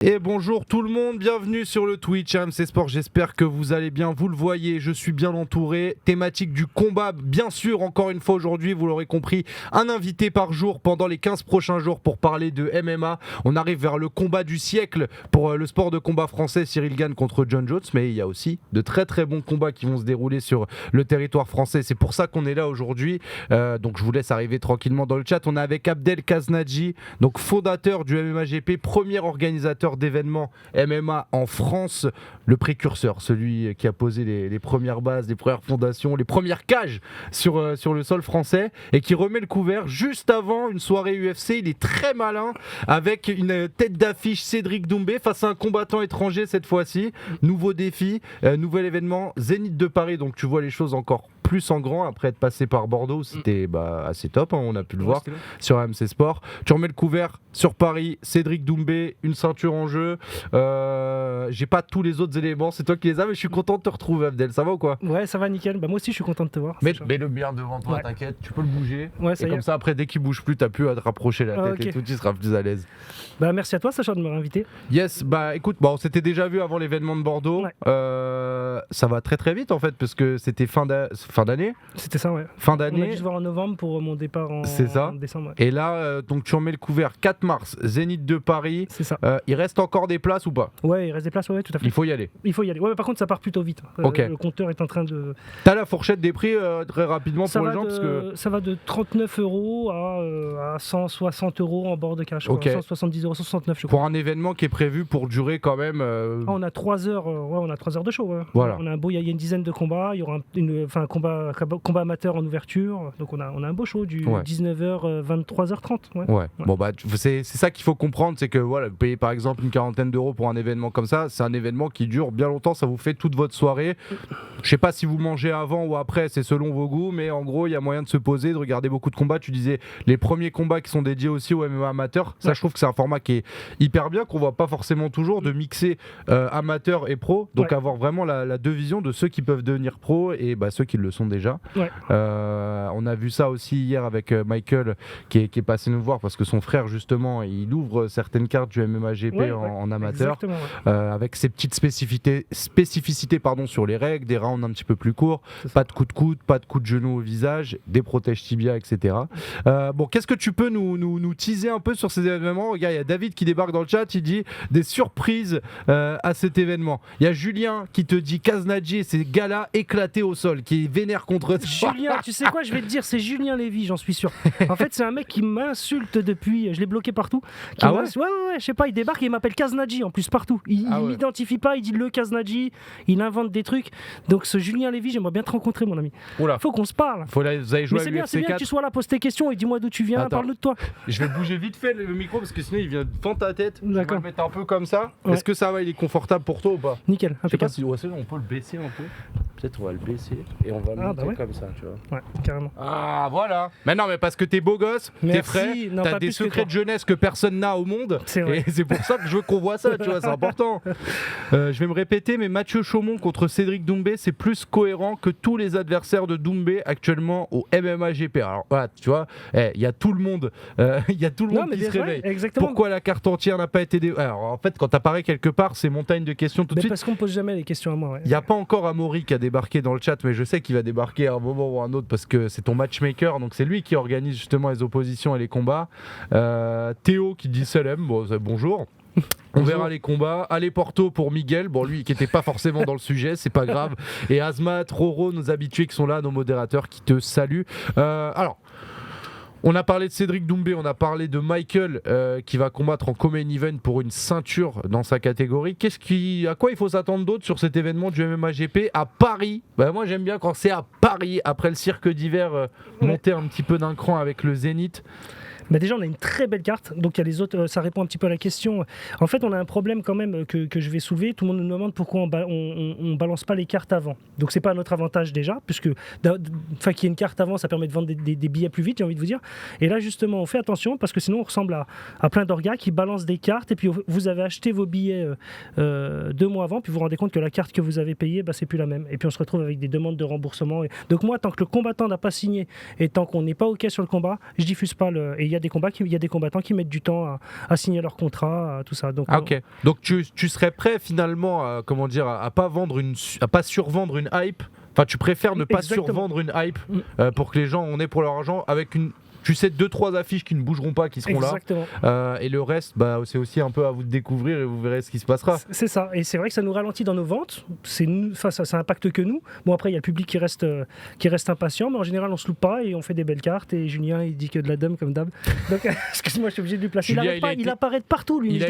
Et bonjour tout le monde, bienvenue sur le Twitch AMC Sport, j'espère que vous allez bien, vous le voyez, je suis bien entouré, thématique du combat, bien sûr, encore une fois aujourd'hui, vous l'aurez compris, un invité par jour pendant les 15 prochains jours pour parler de MMA. On arrive vers le combat du siècle pour le sport de combat français, Cyril Gane contre Jon Jones, mais il y a aussi de très très bons combats qui vont se dérouler sur le territoire français, c'est pour ça qu'on est là aujourd'hui, donc je vous laisse arriver tranquillement dans le chat. On est avec Abdel Khaznadji, donc fondateur du MMA GP, premier organisateur d'événements MMA en France, le précurseur, celui qui a posé les premières bases, les premières fondations, les premières cages sur le sol français et qui remet le couvert juste avant une soirée UFC. Il est très malin avec une tête d'affiche Cédric Doumbé face à un combattant étranger cette fois-ci. Nouveau défi, nouvel événement, Zénith de Paris, donc tu vois les choses encore plus en grand après être passé par Bordeaux, c'était assez top, hein, on a pu le voir sur AMC Sport. Tu remets le couvert sur Paris, Cédric Doumbé, une ceinture en jeu. J'ai pas tous les autres éléments, c'est toi qui les as, mais je suis content de te retrouver, Abdel. Ça va ou quoi? Ouais, ça va nickel. Moi aussi, je suis content de te voir. Mets-le bien devant toi, t'inquiète, tu peux le bouger. Ouais, ça et comme ça, après, dès qu'il bouge plus, t'as plus à te rapprocher la tête et tout, tu seras plus à l'aise. Merci à toi, Sacha, de me réinviter. Yes, écoute, on s'était déjà vu avant l'événement de Bordeaux. Ouais. Ça va très très vite en fait, parce que c'était fin d'année. C'était ça, ouais. Fin d'année. On a dû se voir en novembre pour mon départ en décembre. Ouais. Et là, donc tu remets le couvert 4 mars, Zénith de Paris. C'est ça. Il reste encore des places ou pas? Ouais, il reste des places, ouais, tout à fait. Il faut y aller. Ouais, par contre, ça part plutôt vite. Okay. Le compteur est en train de. T'as la fourchette des prix très rapidement ça pour les gens parce que... Ça va de 39 € à 160 € en bord de cash. Okay. 170 €, 169 je crois. Pour un événement qui est prévu pour durer quand même. On a 3 heures. On a 3 heures de show. Ouais. Voilà. On a il y a une dizaine de combats. Il y aura un combat amateur en ouverture. Donc on a un beau show du 19h 23h30. Ouais. Bon c'est ça qu'il faut comprendre, c'est que voilà, payer par exemple une quarantaine d'euros pour un événement comme ça, c'est un événement qui dure bien longtemps, ça vous fait toute votre soirée. Je sais pas si vous mangez avant ou après, c'est selon vos goûts, mais en gros il y a moyen de se poser, de regarder beaucoup de combats. Tu disais les premiers combats qui sont dédiés aussi au MMA amateur, ça je trouve que c'est un format qui est hyper bien, qu'on voit pas forcément toujours, de mixer amateur et pro, donc avoir vraiment la deux visions de ceux qui peuvent devenir pro et ceux qui le sont déjà. On a vu ça aussi hier avec Michael qui est passé nous voir parce que son frère justement il ouvre certaines cartes du MMA GP en amateur avec ses petites spécificités sur les règles, des rounds un petit peu plus courts, pas de coups de coude, pas de coups de genou au visage, des protèges tibia, etc. Qu'est-ce que tu peux nous teaser un peu sur ces événements? Regarde, il y a David qui débarque dans le chat, il dit des surprises à cet événement. Il y a Julien qui te dit Khaznadji et ses galas éclatés au sol, qui est vénère contre toi. Julien, tu sais quoi, je vais te dire, c'est Julien Lévy, j'en suis sûr. En fait, c'est un mec qui m'insulte depuis, je l'ai bloqué partout. Ouais, je sais pas, il débarque et il m'appelle Khaznadji en plus partout. Il m'identifie pas, il dit le Khaznadji, il invente des trucs. Donc ce Julien Lévy, j'aimerais bien te rencontrer, mon ami. Oula. Faut qu'on se parle. Vous allez jouer à l'UFC 4. C'est bien que tu sois là, pose tes questions et dis-moi d'où tu viens, parle-nous de toi. Je vais bouger vite fait le micro parce que sinon il vient fendre ta tête. D'accord. Je vais le mettre un peu comme ça. Est-ce que ça va, il est confortable pour toi ou pas? Nickel. Je sais pas si on peut le baisser un peu. Peut-être on va le baisser et on va le monter comme ça, tu vois. Ouais, carrément. Ah voilà. Mais non, mais parce que t'es beau gosse, t'es frais, t'as des secrets de jeunesse que personne n'a au monde. C'est vrai. Et c'est pour ça que je veux qu'on voit ça, tu vois, c'est important. Je vais me répéter, mais Mathieu Chaumont contre Cédric Doumbé, c'est plus cohérent que tous les adversaires de Doumbé actuellement au MMA GP. Alors voilà, tu vois, il y a tout le monde, qui se réveille. Exactement. Pourquoi la carte entière n'a pas été Alors en fait, quand t'apparais quelque part, c'est montagne de questions tout de suite. Parce qu'on me pose jamais les questions à moi. Il n'y a pas encore Amaury qui a débarqué dans le chat, mais je sais qu'il va débarquer à un moment ou à un autre parce que c'est ton matchmaker, donc c'est lui qui organise justement les oppositions et les combats. Théo qui dit salam, bonjour. On verra les combats. Allez Porto pour Miguel, lui qui n'était pas forcément dans le sujet, c'est pas grave. Et Azmat, Roro, nos habitués qui sont là, nos modérateurs qui te saluent. Alors, on a parlé de Cédric Doumbé, on a parlé de Michael qui va combattre en co-main event pour une ceinture dans sa catégorie. À quoi il faut s'attendre d'autre sur cet événement du MMA GP à Paris? Moi j'aime bien quand c'est à Paris, après le cirque d'hiver, monter un petit peu d'un cran avec le Zénith. Déjà on a une très belle carte, donc il y a les autres, ça répond un petit peu à la question. En fait on a un problème quand même que je vais soulever. Tout le monde nous demande pourquoi on balance pas les cartes avant. Donc c'est pas à notre avantage déjà, puisque qu'il y ait une carte avant, ça permet de vendre des billets plus vite, j'ai envie de vous dire. Et là justement on fait attention parce que sinon on ressemble à plein d'orgas qui balancent des cartes et puis vous avez acheté vos billets 2 mois avant, puis vous vous rendez compte que la carte que vous avez payée, c'est plus la même. Et puis on se retrouve avec des demandes de remboursement. Donc moi tant que le combattant n'a pas signé et tant qu'on n'est pas OK sur le combat, je diffuse pas et il y a a des combattants qui mettent du temps à signer leur contrat, tout ça. Donc, ok. Donc tu serais prêt finalement à, comment dire, à pas survendre une hype. Enfin, tu préfères ne pas Exactement. survendre une hype pour que les gens en aient pour leur argent avec une. Tu sais, 2-3 affiches qui ne bougeront pas, qui seront Exactement. là. Et le reste, c'est aussi un peu à vous de découvrir et vous verrez ce qui se passera. C'est ça. Et c'est vrai que ça nous ralentit dans nos ventes. Ça impacte que nous. Bon, après, il y a le public qui reste impatient, mais en général, on se loupe pas et on fait des belles cartes. Et Julien, il dit que de la dame comme d'hab. Donc, excuse-moi, je suis obligé de lui placer. Julien, Il apparaît de partout, lui.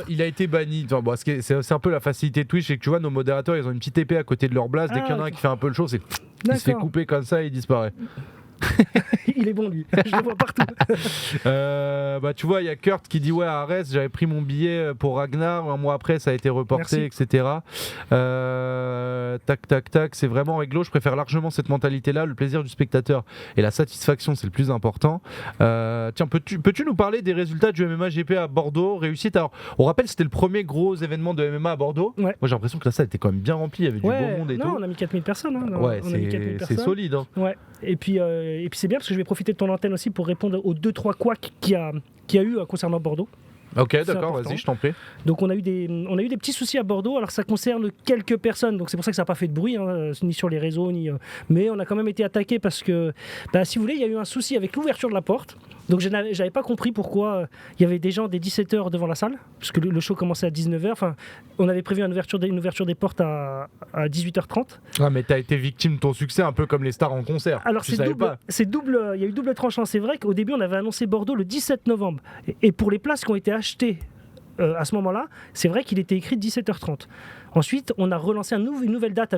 Il a été banni. Enfin, c'est un peu la facilité de Twitch, c'est que tu vois, nos modérateurs, ils ont une petite épée à côté de leur blase. Dès qu'il y en a un qui fait un peu le show, il se fait couper comme ça et il disparaît. Il est bon, lui. Je le vois partout. Tu vois, il y a Kurt qui dit ouais, à Arès, j'avais pris mon billet pour Ragnar, un mois après ça a été reporté. Merci. Etc. Tac, c'est vraiment réglo. Je préfère largement cette mentalité-là, le plaisir du spectateur et la satisfaction, c'est le plus important. Tiens, peux-tu nous parler des résultats du MMA GP à Bordeaux? Réussite. Alors, on rappelle, c'était le premier gros événement de MMA à Bordeaux. Ouais. Moi, j'ai l'impression que la salle était quand même bien remplie, il y avait du beau monde et tout. On a mis 4000 personnes. C'est solide. Hein. Ouais. Et puis c'est bien parce que je vais profiter de ton antenne aussi pour répondre aux 2-3 couacs qu'il y a eu concernant Bordeaux. Ok, d'accord, vas-y, je t'en prie. Donc on a eu des petits soucis à Bordeaux. Alors ça concerne quelques personnes, donc c'est pour ça que ça n'a pas fait de bruit, ni sur les réseaux, mais on a quand même été attaqué parce que, si vous voulez, il y a eu un souci avec l'ouverture de la porte. Donc j'avais pas compris pourquoi il y avait des gens dès 17h devant la salle, parce que le show commençait à 19h. Enfin, on avait prévu une ouverture des portes à 18h30. Ah, mais t'as été victime de ton succès, un peu comme les stars en concert. Alors c'est double, il y a eu double tranchant. C'est vrai qu'au début on avait annoncé Bordeaux le 17 novembre, et pour les places qui ont été achetées à ce moment-là, c'est vrai qu'il était écrit 17h30. Ensuite, on a relancé une nouvelle date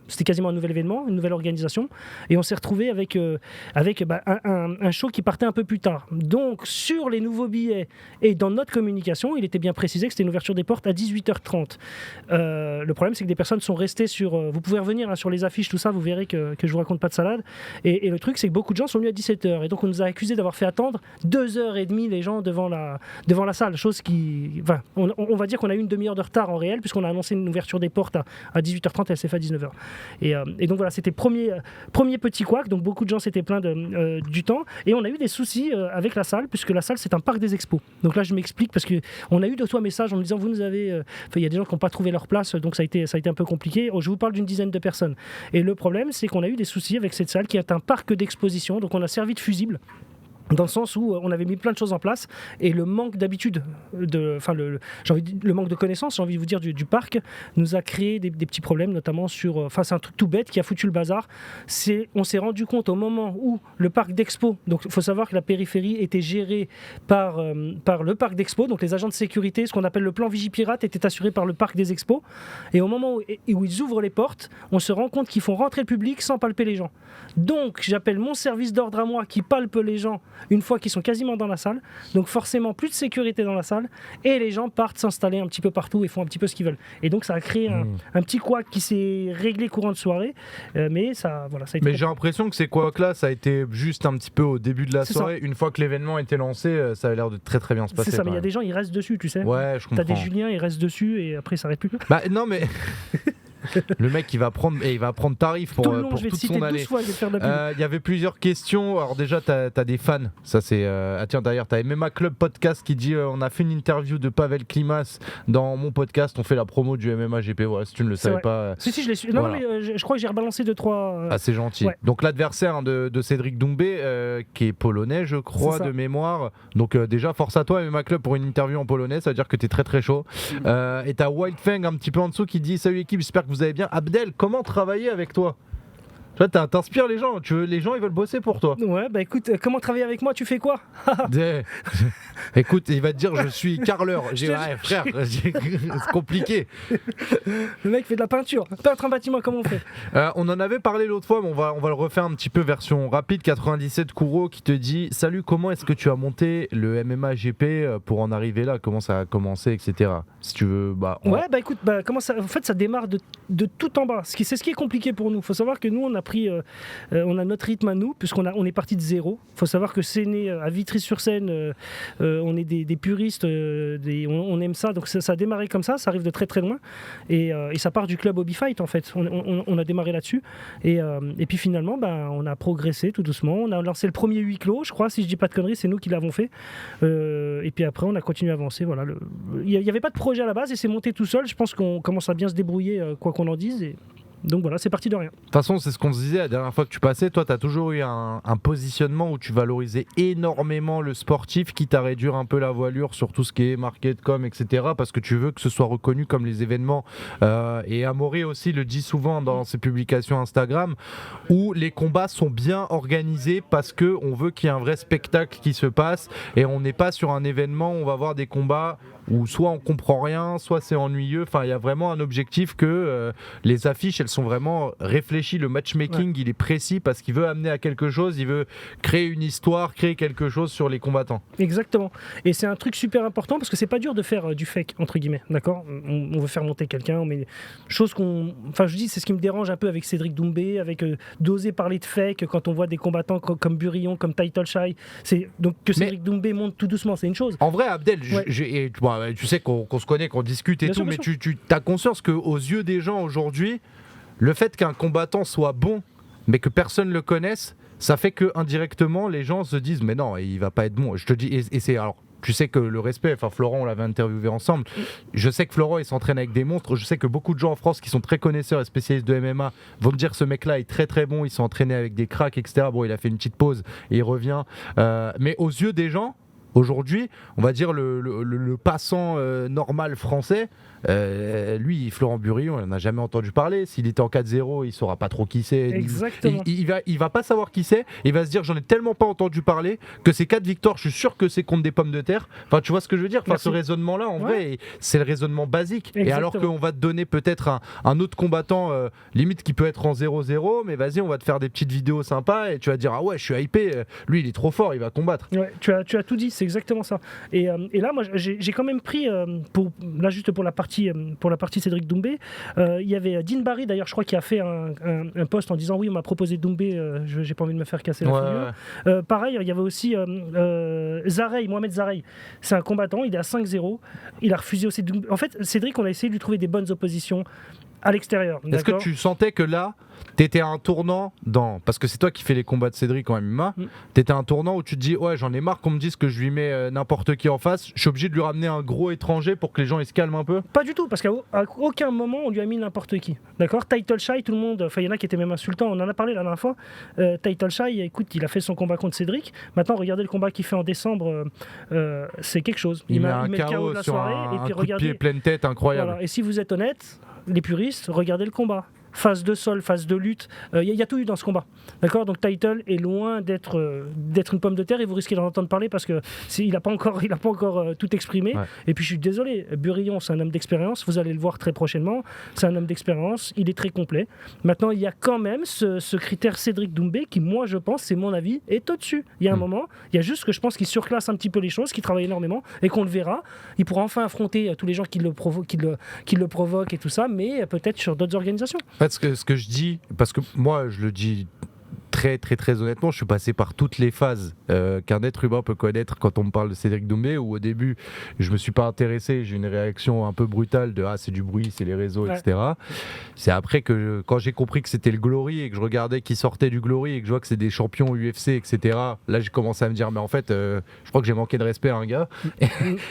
c'était quasiment un nouvel événement, une nouvelle organisation, et on s'est retrouvé avec un show qui partait un peu plus tard. Donc, sur les nouveaux billets et dans notre communication, il était bien précisé que c'était une ouverture des portes à 18h30. Le problème, c'est que des personnes sont restées sur... vous pouvez revenir sur les affiches, tout ça, vous verrez que je vous raconte pas de salade. Et le truc, c'est que beaucoup de gens sont venus à 17h. Et donc, on nous a accusés d'avoir fait attendre 2h30 les gens devant la salle. Chose qui... Enfin, on va dire qu'on a eu une demi-heure de retard en réel, puisqu'on a annoncé une ouverture des portes à 18h30, elle s'est faite à 19h. Et donc voilà, c'était premier petit couac, donc beaucoup de gens s'étaient plaints du temps, et on a eu des soucis avec la salle, puisque la salle c'est un parc des expos. Donc là je m'explique, parce qu'on a eu de toi messages en nous disant vous nous avez... il y a des gens qui n'ont pas trouvé leur place, donc ça a été un peu compliqué. Je vous parle d'une dizaine de personnes. Et le problème, c'est qu'on a eu des soucis avec cette salle qui est un parc d'exposition, donc on a servi de fusible, dans le sens où on avait mis plein de choses en place, et le manque d'habitude, le manque de connaissances, j'ai envie de vous dire, du parc, nous a créé des petits problèmes, notamment sur... c'est un truc tout bête qui a foutu le bazar. On s'est rendu compte au moment où le parc d'expo, donc il faut savoir que la périphérie était gérée par le parc d'expo, donc les agents de sécurité, ce qu'on appelle le plan Vigipirate, était assuré par le parc des expos, et au moment où ils ouvrent les portes, on se rend compte qu'ils font rentrer le public sans palper les gens. Donc j'appelle mon service d'ordre à moi qui palpe les gens une fois qu'ils sont quasiment dans la salle, donc forcément plus de sécurité dans la salle, et les gens partent s'installer un petit peu partout et font un petit peu ce qu'ils veulent. Et donc ça a créé un petit couac qui s'est réglé courant de soirée, mais ça a été... Mais j'ai l'impression que ces couacs-là, ça a été juste un petit peu au début de la soirée. Une fois que l'événement a été lancé, ça a l'air de très très bien se passer. C'est ça, mais il y a des gens, ils restent dessus, tu sais. Ouais, je comprends. T'as des Julien, ils restent dessus et après ça s'arrête plus. Non mais... Le mec il va prendre tarif pour toute son année. Il y avait plusieurs questions. Alors déjà t'as des fans. Ça c'est tiens d'ailleurs t'as MMA Club Podcast qui dit on a fait une interview de Pavel Klimas dans mon podcast. On fait la promo du MMA GP. Voilà, si tu ne le savais pas. Si je l'ai su. Non, mais je crois que j'ai rebalancé 2-3. Ah c'est gentil. Ouais. Donc l'adversaire de Cédric Doumbé qui est polonais je crois de mémoire. Donc déjà force à toi MMA Club pour une interview en polonais. Ça veut dire que t'es très très chaud. Et t'as Wildfang un petit peu en dessous qui dit salut équipe, j'espère que vous allez bien. Abdel, comment travailler avec toi? Tu vois, t'inspires les gens, les gens ils veulent bosser pour toi. Ouais, écoute, comment travailler avec moi? Tu fais quoi? Écoute, il va te dire je suis carreleur. Frère, c'est compliqué. Le mec fait de la peinture. Peintre un bâtiment, comment on fait? On en avait parlé l'autre fois, mais on va le refaire un petit peu version rapide. 97 Kouro qui te dit salut, comment est-ce que tu as monté le MMA GP pour en arriver là? Comment ça a commencé, etc. Si tu veux, écoute, comment ça... En fait, ça démarre de tout en bas. C'est ce qui est compliqué pour nous. Il faut savoir que nous, on a on a notre rythme à nous, puisqu'on est parti de zéro. Il faut savoir que c'est né à Vitry-sur-Seine, on est des puristes, on aime ça, donc ça a démarré comme ça arrive de très très loin, et ça part du club Hobby Fight en fait. On a démarré là-dessus, et puis finalement, on a progressé tout doucement. On a lancé le premier huis clos, je crois, si je dis pas de conneries, c'est nous qui l'avons fait, et puis après on a continué à avancer. Voilà, il n'y avait pas de projet à la base et c'est monté tout seul. Je pense qu'on commence à bien se débrouiller, quoi qu'on en dise, et donc voilà, c'est parti de rien. De toute façon, c'est ce qu'on se disait la dernière fois que tu passais. Toi, tu as toujours eu un positionnement où tu valorisais énormément le sportif, quitte à réduire un peu la voilure sur tout ce qui est market, com, etc. Parce que tu veux que ce soit reconnu comme les événements. Et Amaury aussi le dit souvent dans ses publications Instagram, où les combats sont bien organisés parce qu'on veut qu'il y ait un vrai spectacle qui se passe. Et on n'est pas sur un événement où on va voir des combats où soit on comprend rien, soit c'est ennuyeux. Enfin, il y a vraiment un objectif que les affiches, elles sont vraiment réfléchies. Le matchmaking, il est précis parce qu'il veut amener à quelque chose, il veut créer une histoire, créer quelque chose sur les combattants. Exactement. Et c'est un truc super important parce que c'est pas dur de faire du fake, entre guillemets, d'accord ? On veut faire monter quelqu'un, on met chose enfin, je dis, c'est ce qui me dérange un peu avec Cédric Doumbé, avec d'oser parler de fake quand on voit des combattants comme Burillon, comme Title Shy. Donc que Cédric Doumbé monte tout doucement, c'est une chose. En vrai, Abdel, tu sais qu'on se connaît, qu'on discute et bien tout, sûr, mais tu as conscience qu'aux yeux des gens aujourd'hui, le fait qu'un combattant soit bon, mais que personne le connaisse, ça fait que indirectement les gens se disent mais non, il va pas être bon. Je te dis, et c'est alors. Tu sais que le respect, enfin Florent, on l'avait interviewé ensemble. Je sais que Florent, il s'entraîne avec des monstres. Je sais que beaucoup de gens en France qui sont très connaisseurs et spécialistes de MMA vont me dire ce mec-là est très très bon. Il s'est entraîné avec des cracks, etc. Bon, il a fait une petite pause et il revient. Mais aux yeux des gens, aujourd'hui, on va dire le passant normal français, lui, Florent Burillon, on n'en a jamais entendu parler. S'il était en 4-0, il ne saura pas trop qui c'est. Exactement. Il va pas savoir qui c'est. Il va se dire, j'en ai tellement pas entendu parler que ces 4 victoires, je suis sûr que c'est contre des pommes de terre. Enfin, tu vois ce que je veux dire ? Enfin, ce raisonnement-là, en vrai, c'est le raisonnement basique. Exactement. Et alors qu'on va te donner peut-être un autre combattant, limite qui peut être en 0-0, mais vas-y, on va te faire des petites vidéos sympas et tu vas dire, ah ouais, je suis hypé. Lui, il est trop fort, il va combattre. Ouais, tu as tout dit, c'est exactement ça. Et là, moi, j'ai quand même pris, juste pour la partie Cédric Doumbé, il y avait Dean Barry, d'ailleurs, je crois, qui a fait un post en disant oui, on m'a proposé Doumbé, j'ai pas envie de me faire casser la figure. Pareil, il y avait aussi Mohamed Zarey. C'est un combattant, il est à 5-0. Il a refusé aussi Doumbé. En fait, Cédric, on a essayé de lui trouver des bonnes oppositions à l'extérieur. Est-ce que tu sentais que là, t'étais à un tournant parce que c'est toi qui fais les combats de Cédric en MMA, t'étais à un tournant où tu te dis ouais, j'en ai marre qu'on me dise que je lui mets n'importe qui en face, je suis obligé de lui ramener un gros étranger pour que les gens ils se calment un peu? Pas du tout, parce qu'à aucun moment on lui a mis n'importe qui, d'accord? Title Shy, tout le monde, enfin il y en a qui étaient même insultants, on en a parlé la dernière fois. Title Shy, écoute, il a fait son combat contre Cédric, maintenant regardez le combat qu'il fait en décembre, c'est quelque chose. Il met un KO de la soirée, et puis regardez, pied pleine tête, incroyable. Voilà. Et si vous êtes honnête, les puristes, regardez le combat. Phase de sol, phase de lutte, il y a tout eu dans ce combat. D'accord ? Donc Title est loin d'être une pomme de terre et vous risquez d'en entendre parler parce qu'il n'a pas encore tout exprimé. Ouais. Et puis je suis désolé, Burillon, c'est un homme d'expérience, vous allez le voir très prochainement, c'est un homme d'expérience, il est très complet. Maintenant, il y a quand même ce critère Cédric Doumbé qui, moi je pense, c'est mon avis, est au-dessus. Il y a un moment, il y a juste que je pense qu'il surclasse un petit peu les choses, qu'il travaille énormément et qu'on le verra. Il pourra enfin affronter tous les gens qui le provoquent et tout ça, mais peut-être sur d'autres organisations. Ce que je dis, parce que moi je le dis très très très honnêtement, je suis passé par toutes les phases qu'un être humain peut connaître quand on me parle de Cédric Doumbé, où au début je me suis pas intéressé, j'ai eu une réaction un peu brutale de c'est du bruit, c'est les réseaux, etc. C'est après que quand j'ai compris que c'était le Glory et que je regardais qui sortait du Glory et que je vois que c'est des champions UFC, etc. Là j'ai commencé à me dire mais en fait je crois que j'ai manqué de respect à un gars.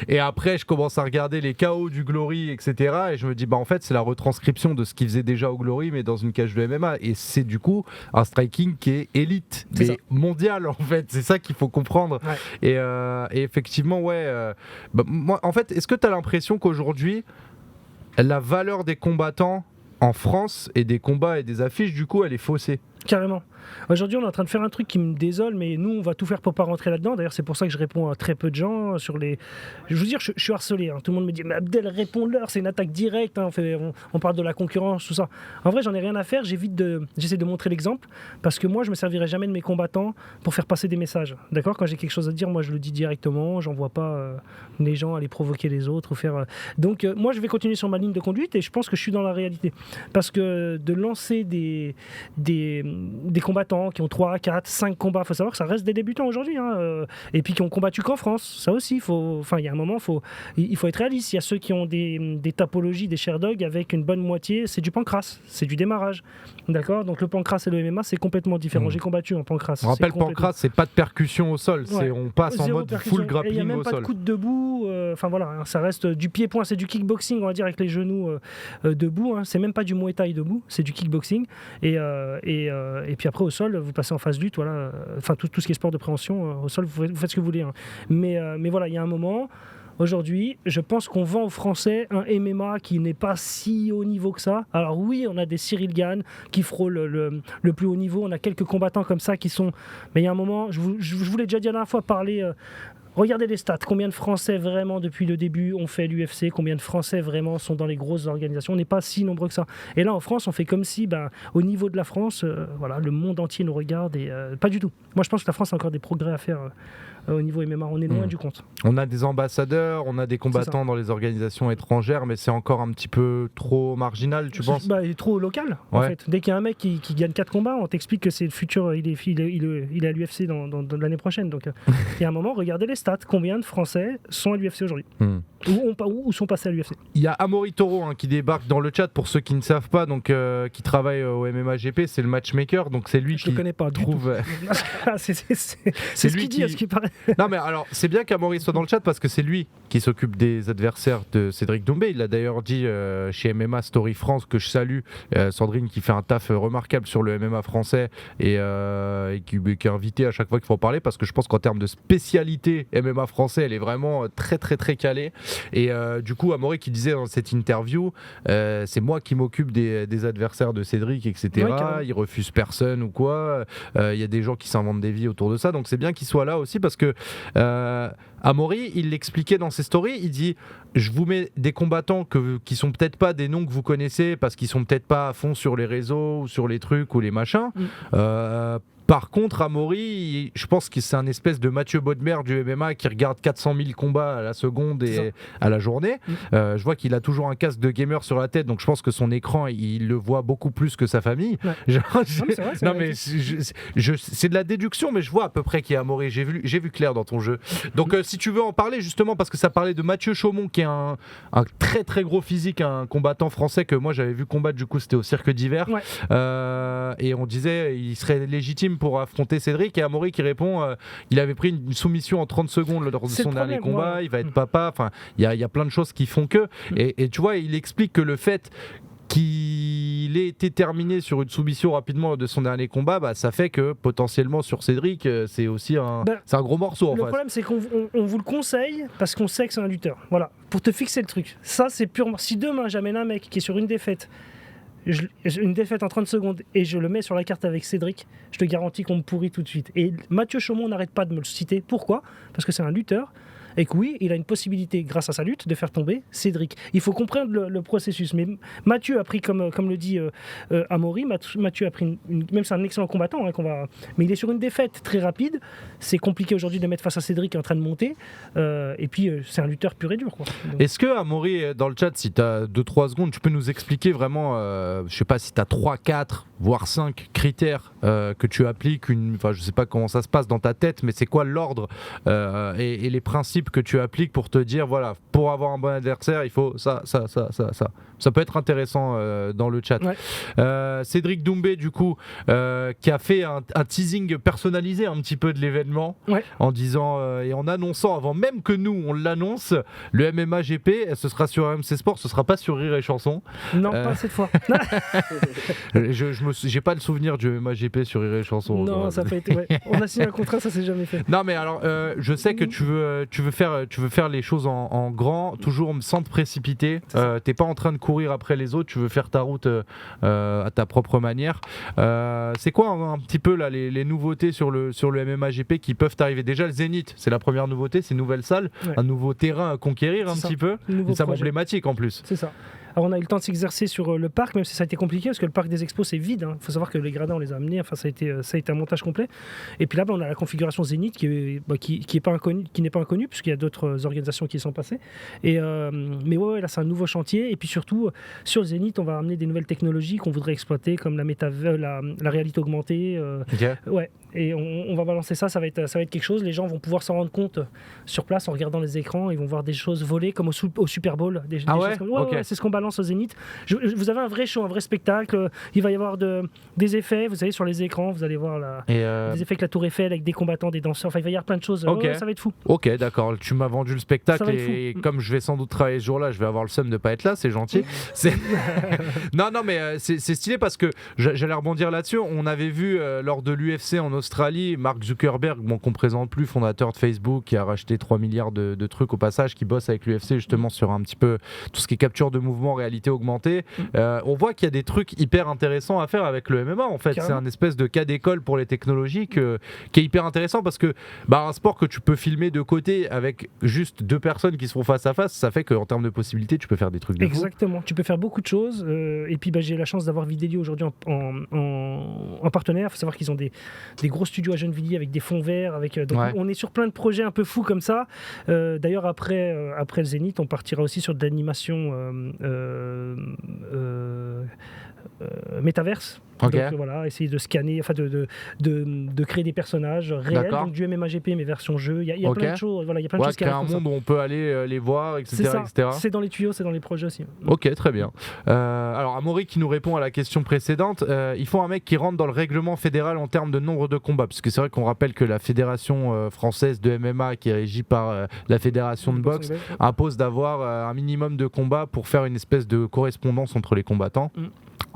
Et après je commence à regarder les KO du Glory, etc. Et je me dis en fait c'est la retranscription de ce qu'il faisait déjà au Glory mais dans une cage de MMA, et c'est du coup un striking qui est élite, mais mondial en fait, c'est ça qu'il faut comprendre. Et effectivement moi en fait, est-ce que tu as l'impression qu'aujourd'hui la valeur des combattants en France et des combats et des affiches du coup elle est faussée? Carrément. Aujourd'hui, on est en train de faire un truc qui me désole, mais nous, on va tout faire pour pas rentrer là-dedans. D'ailleurs, c'est pour ça que je réponds à très peu de gens sur les. Je veux dire, je suis harcelé. Tout le monde me dit, mais Abdel, réponds-leur, c'est une attaque directe. On parle de la concurrence, tout ça. En vrai, j'en ai rien à faire. J'essaie de montrer l'exemple parce que moi, je me servirai jamais de mes combattants pour faire passer des messages. D'accord ? Quand j'ai quelque chose à dire, moi, je le dis directement. J'envoie pas les gens aller provoquer les autres ou faire. Donc, moi, je vais continuer sur ma ligne de conduite et je pense que je suis dans la réalité. Parce que de lancer des des combattants qui ont 3, 4, 5 combats. Il faut savoir que ça reste des débutants aujourd'hui. Et puis qui ont combattu qu'en France. Ça aussi, il y a un moment, il faut être réaliste. Il y a ceux qui ont des tapologies, des Sherdog avec une bonne moitié, c'est du pancrace, c'est du démarrage. D'accord. Donc le pancrace et le MMA, c'est complètement différent. J'ai combattu en pancrace. On rappelle, pancrace, c'est pas de percussion au sol. Ouais. On passe en mode full grappling au sol. Il n'y a même pas de coup de debout. Ça reste du pied-point, c'est du kickboxing, on va dire, avec les genoux debout. C'est même pas du Muay Thai debout, c'est du kickboxing. Et puis après, au sol, vous passez en phase lutte. Voilà. Tout ce qui est sport de préhension, au sol, vous faites ce que vous voulez. Mais voilà, il y a un moment. Aujourd'hui, je pense qu'on vend aux Français un MMA qui n'est pas si haut niveau que ça. Alors oui, on a des Cyril Gane qui frôlent le plus haut niveau. On a quelques combattants comme ça qui sont... Mais il y a un moment, je vous l'ai déjà dit la dernière fois, parler... Regardez les stats, combien de Français vraiment depuis le début ont fait l'UFC, combien de Français vraiment sont dans les grosses organisations, on n'est pas si nombreux que ça. Et là en France, on fait comme si, au niveau de la France, le monde entier nous regarde et pas du tout. Moi je pense que la France a encore des progrès à faire au niveau MMA, on est loin du compte. On a des ambassadeurs, on a des combattants dans les organisations étrangères, mais c'est encore un petit peu trop marginal, tu penses ? Il est trop local, en fait. Dès qu'il y a un mec qui gagne 4 combats, on t'explique que c'est le futur, il est à l'UFC dans l'année prochaine. Donc il y a un moment, regardez les stats, combien de Français sont à l'UFC aujourd'hui ou sont passés à l'UFC. Il y a Amaury Toro qui débarque dans le chat, pour ceux qui ne savent pas, donc qui travaille au MMA GP, c'est le matchmaker, donc c'est lui qui le connais pas trouve... c'est ce qu'il dit, à ce qui paraît. Non mais alors, c'est bien qu'Amaury soit dans le chat parce que c'est lui qui s'occupe des adversaires de Cédric Doumbé. Il a d'ailleurs dit chez MMA Story France, que je salue, Sandrine, qui fait un taf remarquable sur le MMA français et qui est invité à chaque fois qu'il faut en parler, parce que je pense qu'en termes de spécialité MMA français, elle est vraiment très très très calée. Et du coup, Amaury qui disait dans cette interview, c'est moi qui m'occupe des adversaires de Cédric, etc. Il refuse personne ou quoi. Il y a des gens qui s'inventent des vies autour de ça, donc c'est bien qu'il soit là aussi, parce que Amaury, il l'expliquait dans ses stories, il dit: je vous mets des combattants qui sont peut-être pas des noms que vous connaissez parce qu'ils sont peut-être pas à fond sur les réseaux ou sur les trucs ou les machins. Par contre, Amaury, je pense que c'est un espèce de Mathieu Bodmer du MMA qui regarde 400 000 combats à la seconde et à la journée. Je vois qu'il a toujours un casque de gamer sur la tête, donc je pense que son écran, il le voit beaucoup plus que sa famille. C'est de la déduction, mais je vois à peu près qui est Amaury. J'ai vu clair dans ton jeu. Donc si tu veux en parler, justement, parce que ça parlait de Mathieu Chaumont, qui est un très très gros physique, un combattant français que moi j'avais vu combattre, du coup c'était au Cirque d'Hiver. Et on disait il serait légitime pour affronter Cédric, et Amaury qui répond il avait pris une soumission en 30 secondes lors de son dernier combat, il va être papa, enfin il y a plein de choses qui font que et tu vois, il explique que le fait qu'il ait été terminé sur une soumission rapidement de son dernier combat, ça fait que potentiellement sur Cédric c'est aussi c'est un gros morceau. Le problème, c'est qu'on vous le conseille parce qu'on sait que c'est un lutteur, voilà, pour te fixer le truc. Ça c'est purement, si demain j'amène un mec qui est sur une défaite en 30 secondes et je le mets sur la carte avec Cédric, je te garantis qu'on me pourrit tout de suite. Et Mathieu Chaumont n'arrête pas de me le citer. Pourquoi ? Parce que c'est un lutteur et que oui, il a une possibilité, grâce à sa lutte, de faire tomber Cédric. Il faut comprendre le processus. Mais Mathieu a pris, comme le dit Amaury, Mathieu a pris même c'est un excellent combattant, mais il est sur une défaite très rapide. C'est compliqué aujourd'hui de le mettre face à Cédric qui est en train de monter. Et puis, c'est un lutteur pur et dur, quoi. Donc... Est-ce que, Amaury, dans le chat, si tu as 2-3 secondes, tu peux nous expliquer vraiment, je sais pas si tu as 3, 4, voire 5 critères que tu appliques, je sais pas comment ça se passe dans ta tête, mais c'est quoi l'ordre et les principes que tu appliques pour te dire, voilà, pour avoir un bon adversaire, il faut ça. Ça peut être intéressant dans le chat. Cédric Doumbé, du coup, qui a fait un teasing personnalisé un petit peu de l'événement, en disant et en annonçant, avant même que nous on l'annonce, le MMA GP, ce sera sur RMC Sport, ce sera pas sur Rire et Chanson. Non, pas cette fois. J'ai pas le souvenir du MMA GP sur Rire et Chanson. Non, ça n'a pas été. On a signé un contrat, ça s'est jamais fait. Non, mais alors, je sais que tu veux faire les choses en grand, toujours sans te précipiter. T'es pas en train de courir après les autres, tu veux faire ta route à ta propre manière. C'est quoi un petit peu là, les nouveautés sur le MMA GP qui peuvent arriver? Déjà, le Zénith, c'est la première nouveauté, c'est une nouvelle salle, un nouveau terrain à conquérir, un petit peu. Une salle emblématique en plus. C'est ça. Alors on a eu le temps de s'exercer sur le parc, même si ça a été compliqué, parce que le parc des expos c'est vide. Il faut savoir que les gradins on les a amenés, enfin ça a été un montage complet. Et puis là on a la configuration Zénith qui n'est pas inconnue, puisqu'il y a d'autres organisations qui y sont passées. Mais ouais, là c'est un nouveau chantier. Et puis surtout, sur le Zénith, on va amener des nouvelles technologies qu'on voudrait exploiter, comme la réalité augmentée. Ouais. Et on va balancer ça va être quelque chose. Les gens vont pouvoir s'en rendre compte sur place en regardant les écrans. Ils vont voir des choses voler comme au Super Bowl. Des choses comme... ouais, c'est ce qu'on balance au Zénith. Vous avez un vrai show, un vrai spectacle. Il va y avoir des effets. Vous savez, sur les écrans, vous allez voir des effets avec la Tour Eiffel, avec des combattants, des danseurs. Enfin, il va y avoir plein de choses. Ça va être fou. Ok, d'accord. Tu m'as vendu le spectacle et comme je vais sans doute travailler ce jour-là, je vais avoir le seum de pas être là. C'est gentil. Non, mais c'est stylé parce que j'allais rebondir là-dessus. On avait vu lors de l'UFC en Australie, Mark Zuckerberg, qu'on présente plus, fondateur de Facebook, qui a racheté 3 milliards de trucs au passage, qui bosse avec l'UFC justement sur un petit peu tout ce qui est capture de mouvement, réalité augmentée. On voit qu'il y a des trucs hyper intéressants à faire avec le MMA en fait. Carrément. C'est un espèce de cas d'école pour les technologies qui est hyper intéressant parce que un sport que tu peux filmer de côté avec juste 2 personnes qui se font face à face, ça fait qu'en termes de possibilités, tu peux faire des trucs de Exactement, tu peux faire beaucoup de choses. Et puis j'ai la chance d'avoir Vidéo aujourd'hui en partenaire. Il faut savoir qu'ils ont des gros studios à Gennevilliers avec des fonds verts. On est sur plein de projets un peu fous comme ça. D'ailleurs, après le Zénith, on partira aussi sur de l'animation métaverse. Okay. Donc voilà, essayer de scanner, enfin de créer des personnages réels, donc du MMAGP mais version jeu. Il y a plein de choses. Voilà, il y a plein de choses qui arrivent. Il y a un monde où on peut aller les voir, etc. C'est dans les tuyaux, c'est dans les projets aussi. Ok, très bien. Alors Amaury qui nous répond à la question précédente, il faut un mec qui rentre dans le règlement fédéral en termes de nombre de combats, parce que c'est vrai qu'on rappelle que la fédération française de MMA, qui est régie par la fédération de boxe, impose d'avoir un minimum de combats pour faire une espèce de correspondance entre les combattants.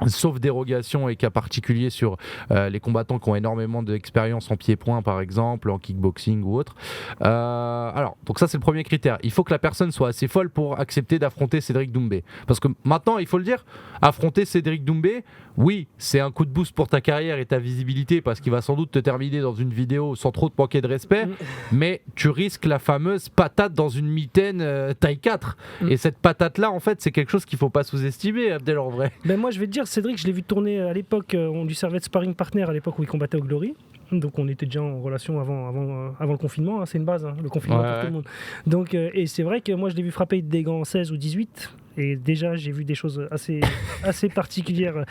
Sauf dérogation et cas particuliers sur les combattants qui ont énormément d'expérience en pied-point par exemple, en kickboxing ou autre. Alors, donc ça c'est le premier critère. Il faut que la personne soit assez folle pour accepter d'affronter Cédric Doumbé. Parce que maintenant, il faut le dire, affronter Cédric Doumbé, oui, c'est un coup de boost pour ta carrière et ta visibilité parce qu'il va sans doute te terminer dans une vidéo sans trop te manquer de respect, mais tu risques la fameuse patate dans une mitaine taille 4. Et cette patate-là, en fait, c'est quelque chose qu'il ne faut pas sous-estimer, Abdel, en vrai. Moi, je vais te dire, Cédric, je l'ai vu tourner à l'époque, on lui servait de sparring partner à l'époque où il combattait au Glory. Donc on était déjà en relation avant le confinement, c'est une base, le confinement pour tout le monde. Donc, et c'est vrai que moi je l'ai vu frapper des gants 16 ou 18 et déjà j'ai vu des choses assez particulières.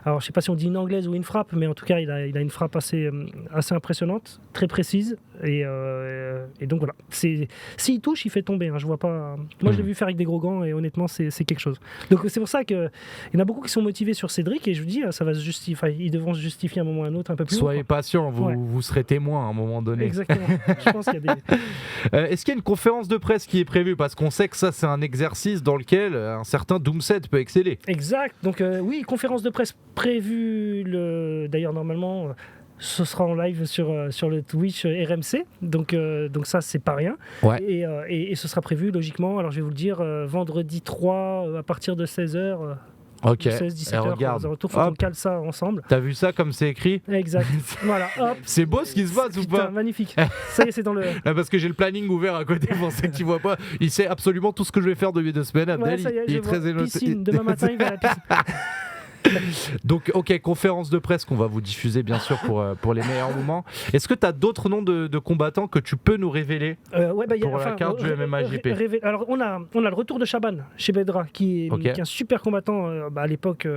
Alors je sais pas si on dit une anglaise ou une frappe, mais en tout cas il a une frappe assez impressionnante, très précise et donc voilà. S'il touche, il fait tomber, je vois pas. Moi je l'ai vu faire avec des gros gants et honnêtement c'est quelque chose. Donc c'est pour ça qu'il y en a beaucoup qui sont motivés sur Cédric et je vous dis ça va se justifier, ils devront se justifier à un moment ou à un autre un peu plus. Soyez patient, vous serez témoin à un moment donné. Exactement. Je pense qu'il y a des... Est-ce qu'il y a une conférence de presse qui est prévue? Parce qu'on sait que ça c'est un exercice dans lequel un certain Doomset peut exceller. Exact. Donc oui, conférence de presse prévue d'ailleurs normalement ce sera en live sur le Twitch RMC, donc ça c'est pas rien. Ouais. Et ce sera prévu logiquement, alors je vais vous le dire, vendredi 3 à partir de 16h. Ok, 16-17 heures, regarde. Faut qu'on cale ça ensemble. T'as vu ça comme c'est écrit? Exact. Voilà, hop. C'est beau ce qui se passe ou pas? Magnifique. Ça y est, c'est dans le. Parce que j'ai le planning ouvert à côté pour ceux qui voient pas. Il sait absolument tout ce que je vais faire depuis 2 semaines. Abdel, il est très éloigné. Demain matin, il va à la piscine. Donc, ok, conférence de presse qu'on va vous diffuser bien sûr pour les meilleurs moments. Est-ce que tu as d'autres noms de combattants que tu peux nous révéler pour la carte du MMAGP? Alors, on a le retour de Chaban chez Bedra, qui est un super combattant à l'époque.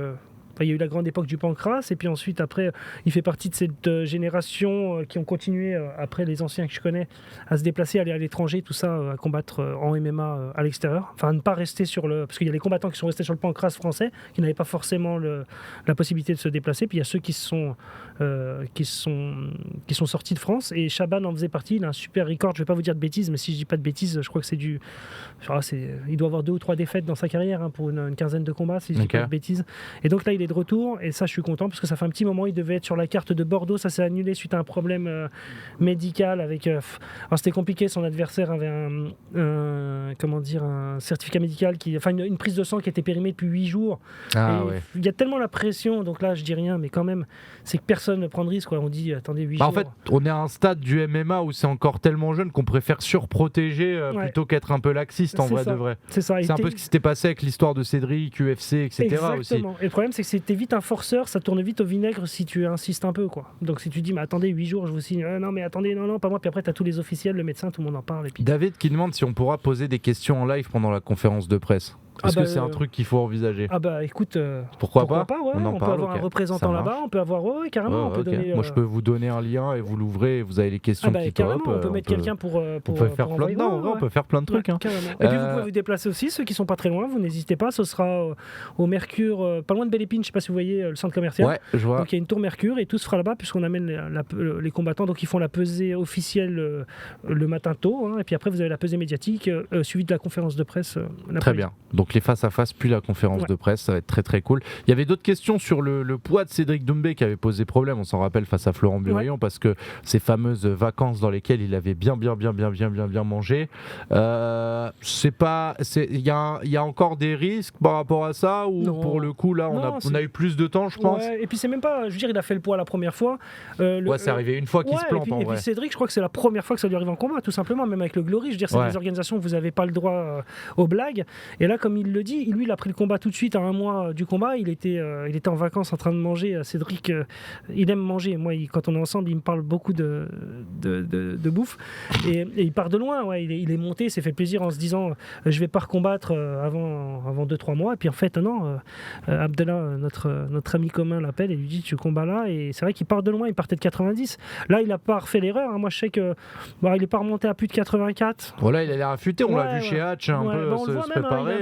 Il y a eu la grande époque du Pancras et puis ensuite après il fait partie de cette génération qui ont continué après les anciens que je connais à se déplacer, aller à l'étranger, tout ça, à combattre en MMA à l'extérieur, enfin à ne pas rester parce qu'il y a les combattants qui sont restés sur le Pancras français qui n'avaient pas forcément la possibilité de se déplacer, puis il y a ceux qui sont sortis de France et Chaban en faisait partie. Il a un super record, je vais pas vous dire de bêtises, mais si je dis pas de bêtises, je crois que il doit avoir 2 ou 3 défaites dans sa carrière pour une quinzaine de combats si je dis pas de bêtises, et donc là il est de retour et ça je suis content parce que ça fait un petit moment, il devait être sur la carte de Bordeaux, ça s'est annulé suite à un problème médical avec... alors c'était compliqué, son adversaire avait un certificat médical, une prise de sang qui était périmée depuis 8 jours. Il y a tellement la pression, donc là je dis rien, mais quand même, c'est que personne ne prend de risque. On dit, attendez, 8 jours. En fait, on est à un stade du MMA où c'est encore tellement jeune qu'on préfère surprotéger plutôt qu'être un peu laxiste en vrai de vrai. C'est ça. C'est un peu ce qui s'était passé avec l'histoire de Cédric, UFC, etc. Exactement. Aussi. Et le problème, c'est que c'était vite un forceur, ça tourne vite au vinaigre si tu insistes un peu, quoi. Donc si tu dis, mais attendez, 8 jours, je vous signe, non, mais attendez, non, pas moi, puis après, tu as tous les officiels, le médecin, tout le monde en parle. Et puis... David qui demande si on pourra poser des questions en live pendant la conférence de presse. Est-ce que c'est un truc qu'il faut envisager ? Écoute, pourquoi pas ouais. On peut avoir un représentant là-bas, on peut avoir carrément. On peut donner, moi je peux vous donner un lien et vous l'ouvrez et vous avez les questions qui pop. On peut mettre quelqu'un pour on peut faire plein de on peut faire plein de trucs. Et puis vous pouvez vous déplacer aussi, ceux qui sont pas très loin, vous n'hésitez pas, ce sera au Mercure, pas loin de Belle Épine, je sais pas si vous voyez le centre commercial. Ouais, je vois. Donc il y a une tour Mercure et tout se fera là-bas puisqu'on amène les combattants, donc ils font la pesée officielle le matin tôt, et puis après vous avez la pesée médiatique suivie de la conférence de presse. Très bien. Donc les face à face puis la conférence de presse, ça va être très très cool. Il y avait d'autres questions sur le poids de Cédric Doumbé qui avait posé problème, on s'en rappelle, face à Florent Burillon, parce que ces fameuses vacances dans lesquelles il avait bien mangé. Il y a encore des risques par rapport à ça ou non. Pour le coup là on a eu plus de temps, je pense. Et puis c'est même pas, je veux dire, il a fait le poids la première fois. C'est arrivé une fois qu'il se plante et puis Cédric, je crois que c'est la première fois que ça lui arrive en combat, tout simplement, même avec le Glory. Je veux dire, c'est des organisations où vous n'avez pas le droit aux blagues. Et là, comme il le dit, lui, il a pris le combat tout de suite à un mois du combat. Il était en vacances en train de manger. Cédric, il aime manger. Moi, quand on est ensemble, il me parle beaucoup de bouffe. Et il part de loin. Ouais. Il est monté, il s'est fait plaisir en se disant je vais pas recombattre avant 2-3 mois. Et puis en fait, non. Abdallah, notre ami commun, l'appelle et lui dit tu combats là. Et c'est vrai qu'il part de loin. Il partait de 90. Là, il a pas refait l'erreur. Moi, je sais que il est pas remonté à plus de 84. Voilà, il a l'air affûté. On l'a vu chez Hatch un peu se préparer.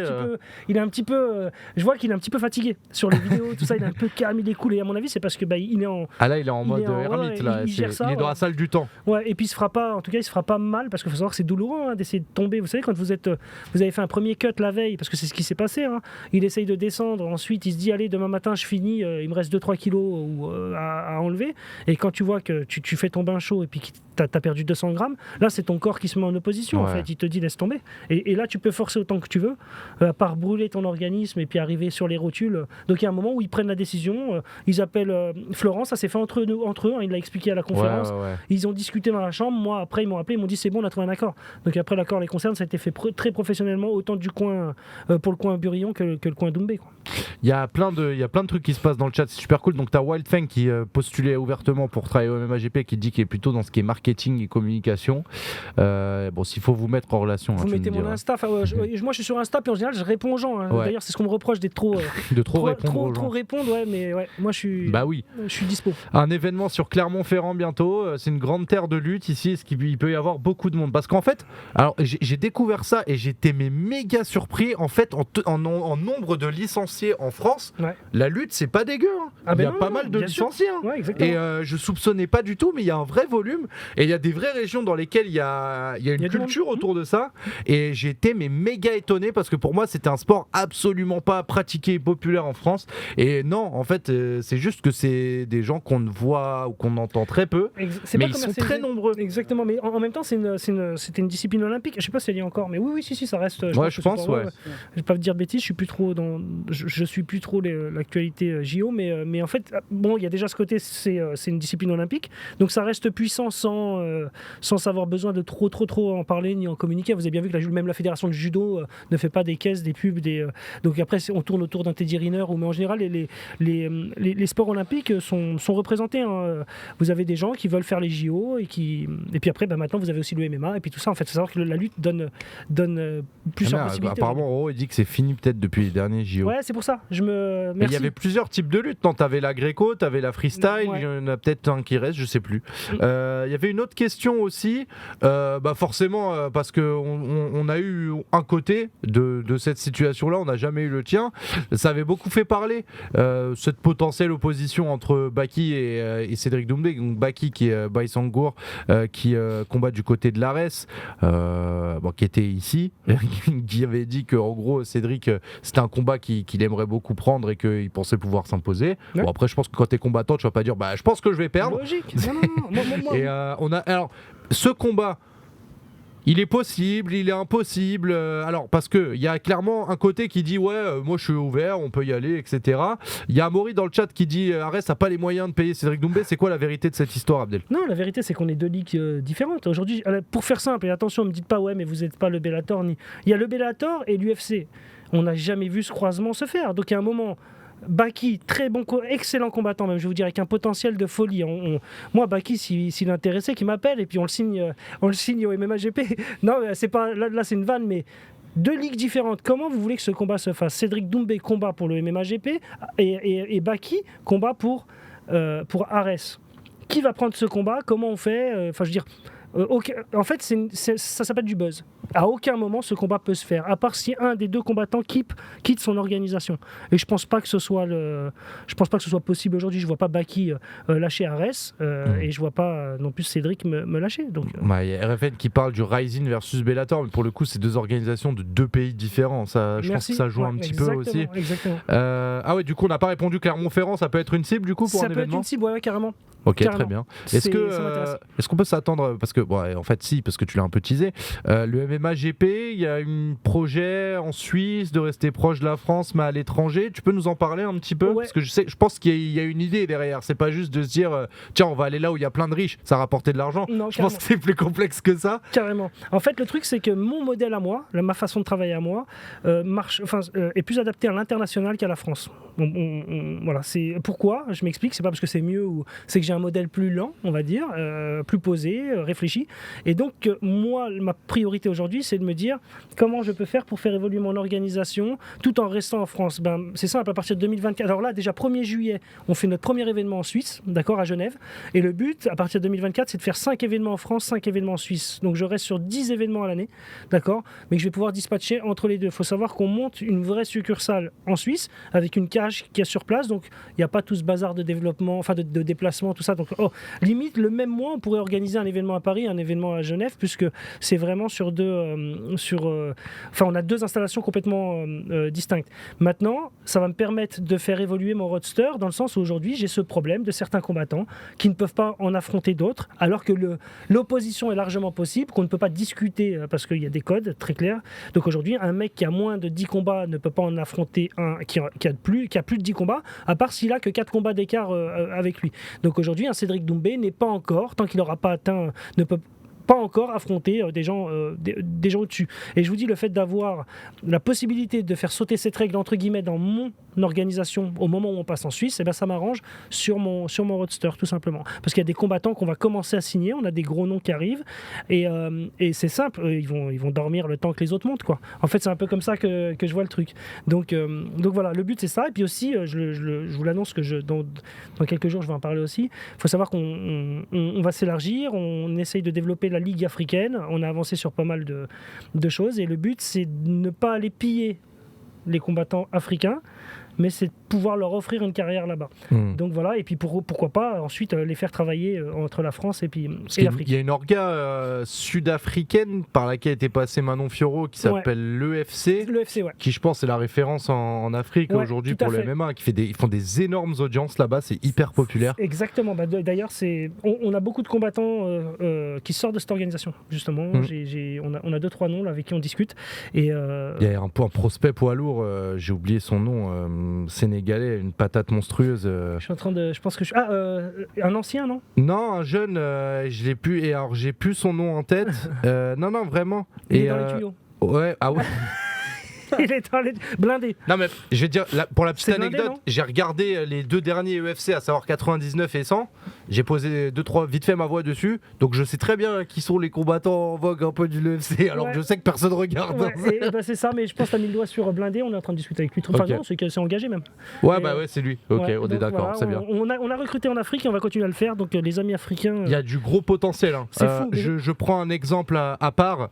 Il est un petit peu. Je vois qu'il est un petit peu fatigué sur les vidéos, tout ça. Il est un peu calme, il est cool. Et à mon avis, c'est parce que il est en. Là, il est en mode ermite. Il est dans la salle du temps. Ouais. Et puis il se fera pas mal parce qu'il faut savoir que c'est douloureux d'essayer de tomber. Vous savez, quand vous avez fait un premier cut la veille, parce que c'est ce qui s'est passé. Il essaye de descendre. Ensuite, il se dit allez, demain matin, je finis. Il me reste 2-3 kilos à enlever. Et quand tu vois que tu fais ton bain chaud et puis que t'as perdu 200 grammes, là, c'est ton corps qui se met en opposition. En fait, il te dit laisse tomber. Et là, tu peux forcer autant que tu veux, à part brûler ton organisme et puis arriver sur les rotules. Donc il y a un moment où ils prennent la décision. Ils appellent Florence, ça s'est fait entre eux. Il l'a expliqué à la conférence. Ils ont discuté dans la chambre. Moi, après, ils m'ont appelé, ils m'ont dit c'est bon, on a trouvé un accord. Donc après, l'accord les concerne, ça a été fait très professionnellement, autant du coin pour le coin Burillon que le coin Doumbé. Il y a plein de trucs qui se passent dans le chat, c'est super cool. Donc tu as Wildfang qui postulait ouvertement pour travailler au MMAGP, qui dit qu'il est plutôt dans ce qui est marketing et communication. S'il faut vous mettre en relation. Vous mettez mon Insta. Moi, je suis sur Insta, puis en général, je réponds aux gens. D'ailleurs, c'est ce qu'on me reproche d'être trop répondre. Mais moi, je suis dispo. Un événement sur Clermont-Ferrand bientôt. C'est une grande terre de lutte ici. Il peut y avoir beaucoup de monde. Parce qu'en fait, alors j'ai découvert ça et j'étais méga surpris. En fait, en nombre de licenciés en France, la lutte, c'est pas dégueu. Il y a pas mal de licenciés. Et je soupçonnais pas du tout, mais il y a un vrai volume. Et il y a des vraies régions dans lesquelles il y a une culture autour de ça. Et j'ai été méga étonné parce que pour moi, c'était un sport absolument pas pratiqué et populaire en France. Et non, en fait, c'est juste que c'est des gens qu'on ne voit ou qu'on entend très peu. Mais ils sont très nombreux. Exactement. Mais en même temps, c'était une discipline olympique. Je sais pas si elle y est encore, mais oui, ça reste. Je pense. Je vais pas vous dire de bêtises. Je suis plus trop l'actualité JO, mais en fait, il y a déjà ce côté. C'est une discipline olympique, donc ça reste puissant sans avoir besoin de trop en parler ni en communiquer. Vous avez bien vu que même la fédération de judo ne fait pas des caisses, des pubs, donc après on tourne autour d'un Teddy Riner, mais en général les sports olympiques sont représentés. Vous avez des gens qui veulent faire les JO et puis après maintenant vous avez aussi le MMA et puis tout ça. En fait, il faut savoir que la lutte donne plusieurs possibilités. Apparemment, il dit que c'est fini peut-être depuis les derniers JO. Ouais, c'est pour ça. Mais il y avait plusieurs types de luttes. T'avais la gréco, t'avais la freestyle. Il y en a peut-être un qui reste, je sais plus. Il y avait une autre question aussi, forcément parce que on a eu un côté de cette situation-là, on n'a jamais eu le tien. Ça avait beaucoup fait parler, cette potentielle opposition entre Baki et Cédric Doumbé. Donc Baki qui est Baïsangour, qui combat du côté de l'Ares, qui était ici, qui avait dit qu'en gros Cédric, c'était un combat qu'il aimerait beaucoup prendre et qu'il pensait pouvoir s'imposer. Ouais. Bon, après, je pense que quand t'es combattant, tu vas pas dire je pense que je vais perdre. Logique. Non. Et alors, ce combat, il est possible, il est impossible. Alors, parce qu'il y a clairement un côté qui dit moi je suis ouvert, on peut y aller, etc. Il y a Amaury dans le chat qui dit Arès n'a pas les moyens de payer Cédric Doumbé. C'est quoi la vérité de cette histoire, Abdel ? Non, la vérité, c'est qu'on est deux ligues différentes. Aujourd'hui, pour faire simple, et attention, ne me dites pas mais vous n'êtes pas le Bellator. Il y a le Bellator et l'UFC. On n'a jamais vu ce croisement se faire. Donc, il y a un moment. Baki, très bon, excellent combattant même, je vais vous dire, avec un potentiel de folie. Moi, Baki, s'il est intéressé, qu'il m'appelle et puis on le signe au MMAGP. Non, c'est pas, là, c'est une vanne, mais deux ligues différentes. Comment vous voulez que ce combat se fasse ? Cédric Doumbé combat pour le MMAGP et Baki combat pour Arès. Qui va prendre ce combat ? Comment on fait ? Enfin, je veux dire. En fait, ça s'appelle du buzz. À aucun moment ce combat peut se faire, à part si un des deux combattants quitte son organisation. Et je pense pas que ce soit possible aujourd'hui. Je vois pas Baki lâcher Arès et je vois pas non plus Cédric me lâcher. Donc. Il y a RFN qui parle du Rising versus Bellator, mais pour le coup, c'est deux organisations de deux pays différents. Ça, je pense que ça joue un petit peu aussi. Exactement. Du coup, on n'a pas répondu. Clermont-Ferrand, ça peut être une cible du coup pour un événement. Ça peut être une cible, ouais, carrément. Ok, carrément. Très bien. Est-ce qu'on peut s'attendre, parce que en fait si, parce que tu l'as un peu teasé, le MMA GP, il y a un projet en Suisse de rester proche de la France mais à l'étranger. Tu peux nous en parler un petit peu ? Parce que je pense qu'il y a une idée derrière. C'est pas juste de se dire tiens, on va aller là où il y a plein de riches, ça rapporter de l'argent. Non, je pense que c'est plus complexe que ça. Carrément. En fait, le truc c'est que mon modèle à moi, ma façon de travailler à moi, est plus adapté à l'international qu'à la France. Voilà, c'est pourquoi. Je m'explique. C'est pas parce que c'est mieux ou c'est que j'ai un modèle plus lent, on va dire, plus posé, réfléchi. Et donc, moi, ma priorité aujourd'hui, c'est de me dire comment je peux faire pour faire évoluer mon organisation tout en restant en France. C'est simple, à partir de 2024. Alors là, déjà, 1er juillet, on fait notre premier événement en Suisse, d'accord, à Genève. Et le but, à partir de 2024, c'est de faire 5 événements en France, 5 événements en Suisse. Donc, je reste sur 10 événements à l'année, d'accord, mais que je vais pouvoir dispatcher entre les deux. Il faut savoir qu'on monte une vraie succursale en Suisse avec une cage qui est sur place. Donc, il n'y a pas tout ce bazar de développement, enfin de déplacement, tout ça. Donc, limite, le même mois, on pourrait organiser un événement à Paris, un événement à Genève, puisque c'est vraiment sur on a deux installations complètement distinctes. Maintenant, ça va me permettre de faire évoluer mon roadster dans le sens où aujourd'hui, j'ai ce problème de certains combattants qui ne peuvent pas en affronter d'autres, alors que l'opposition est largement possible, qu'on ne peut pas discuter parce qu'il y a des codes très clairs. Donc aujourd'hui, un mec qui a moins de 10 combats ne peut pas en affronter un qui a plus de 10 combats, à part s'il a que 4 combats d'écart avec lui. Donc aujourd'hui, un Cédric Doumbé n'est pas encore, tant qu'il n'aura pas atteint, ne peut pas encore affronter des gens au-dessus. Et je vous dis, le fait d'avoir la possibilité de faire sauter cette règle entre guillemets dans mon organisation au moment où on passe en Suisse, ça m'arrange sur mon roadster tout simplement. Parce qu'il y a des combattants qu'on va commencer à signer, on a des gros noms qui arrivent et c'est simple, ils vont dormir le temps que les autres montent quoi. En fait, c'est un peu comme ça que je vois le truc. Donc voilà, le but c'est ça. Et puis aussi, je vous l'annonce que dans quelques jours je vais en parler aussi. Il faut savoir qu'on va s'élargir, on essaye de développer la Ligue africaine, on a avancé sur pas mal de choses et le but c'est de ne pas aller piller les combattants africains, mais c'est de pouvoir leur offrir une carrière là-bas. Donc voilà, et puis pourquoi pas ensuite les faire travailler entre la France et l'Afrique. Il y a une orga sud-africaine par laquelle était passé Manon Fiorot qui s'appelle l'EFC, qui je pense est la référence en Afrique aujourd'hui pour le MMA, ils font des énormes audiences là-bas, c'est hyper populaire. Exactement, d'ailleurs on a beaucoup de combattants qui sortent de cette organisation justement. On a 2-3 noms là, avec qui on discute. Et, il y a un prospect poids lourd, j'ai oublié son nom, sénégalais, une patate monstrueuse. Je suis en train de, je pense que un ancien, non ? Non, un jeune, je l'ai plus, et alors j'ai plus son nom en tête. Non, vraiment. Il est dans les tuyaux. Ouais, ah ouais. Il est dans les blindés. Non mais je vais dire pour la petite anecdote, blindé, j'ai regardé les 2 derniers UFC, à savoir 99 et 100. J'ai posé 2-3 vite fait ma voix dessus, donc je sais très bien qui sont les combattants en vogue un peu du UFC. Alors que je sais que personne regarde. C'est ça, mais je pense que t'as mis le doigt sur blindé. On est en train de discuter avec lui. Enfin non, c'est engagé même. Ouais, c'est lui. Ok, on est d'accord, c'est bien. On a recruté en Afrique et on va continuer à le faire. Donc les amis africains. Il y a du gros potentiel. C'est fou. Je prends un exemple à part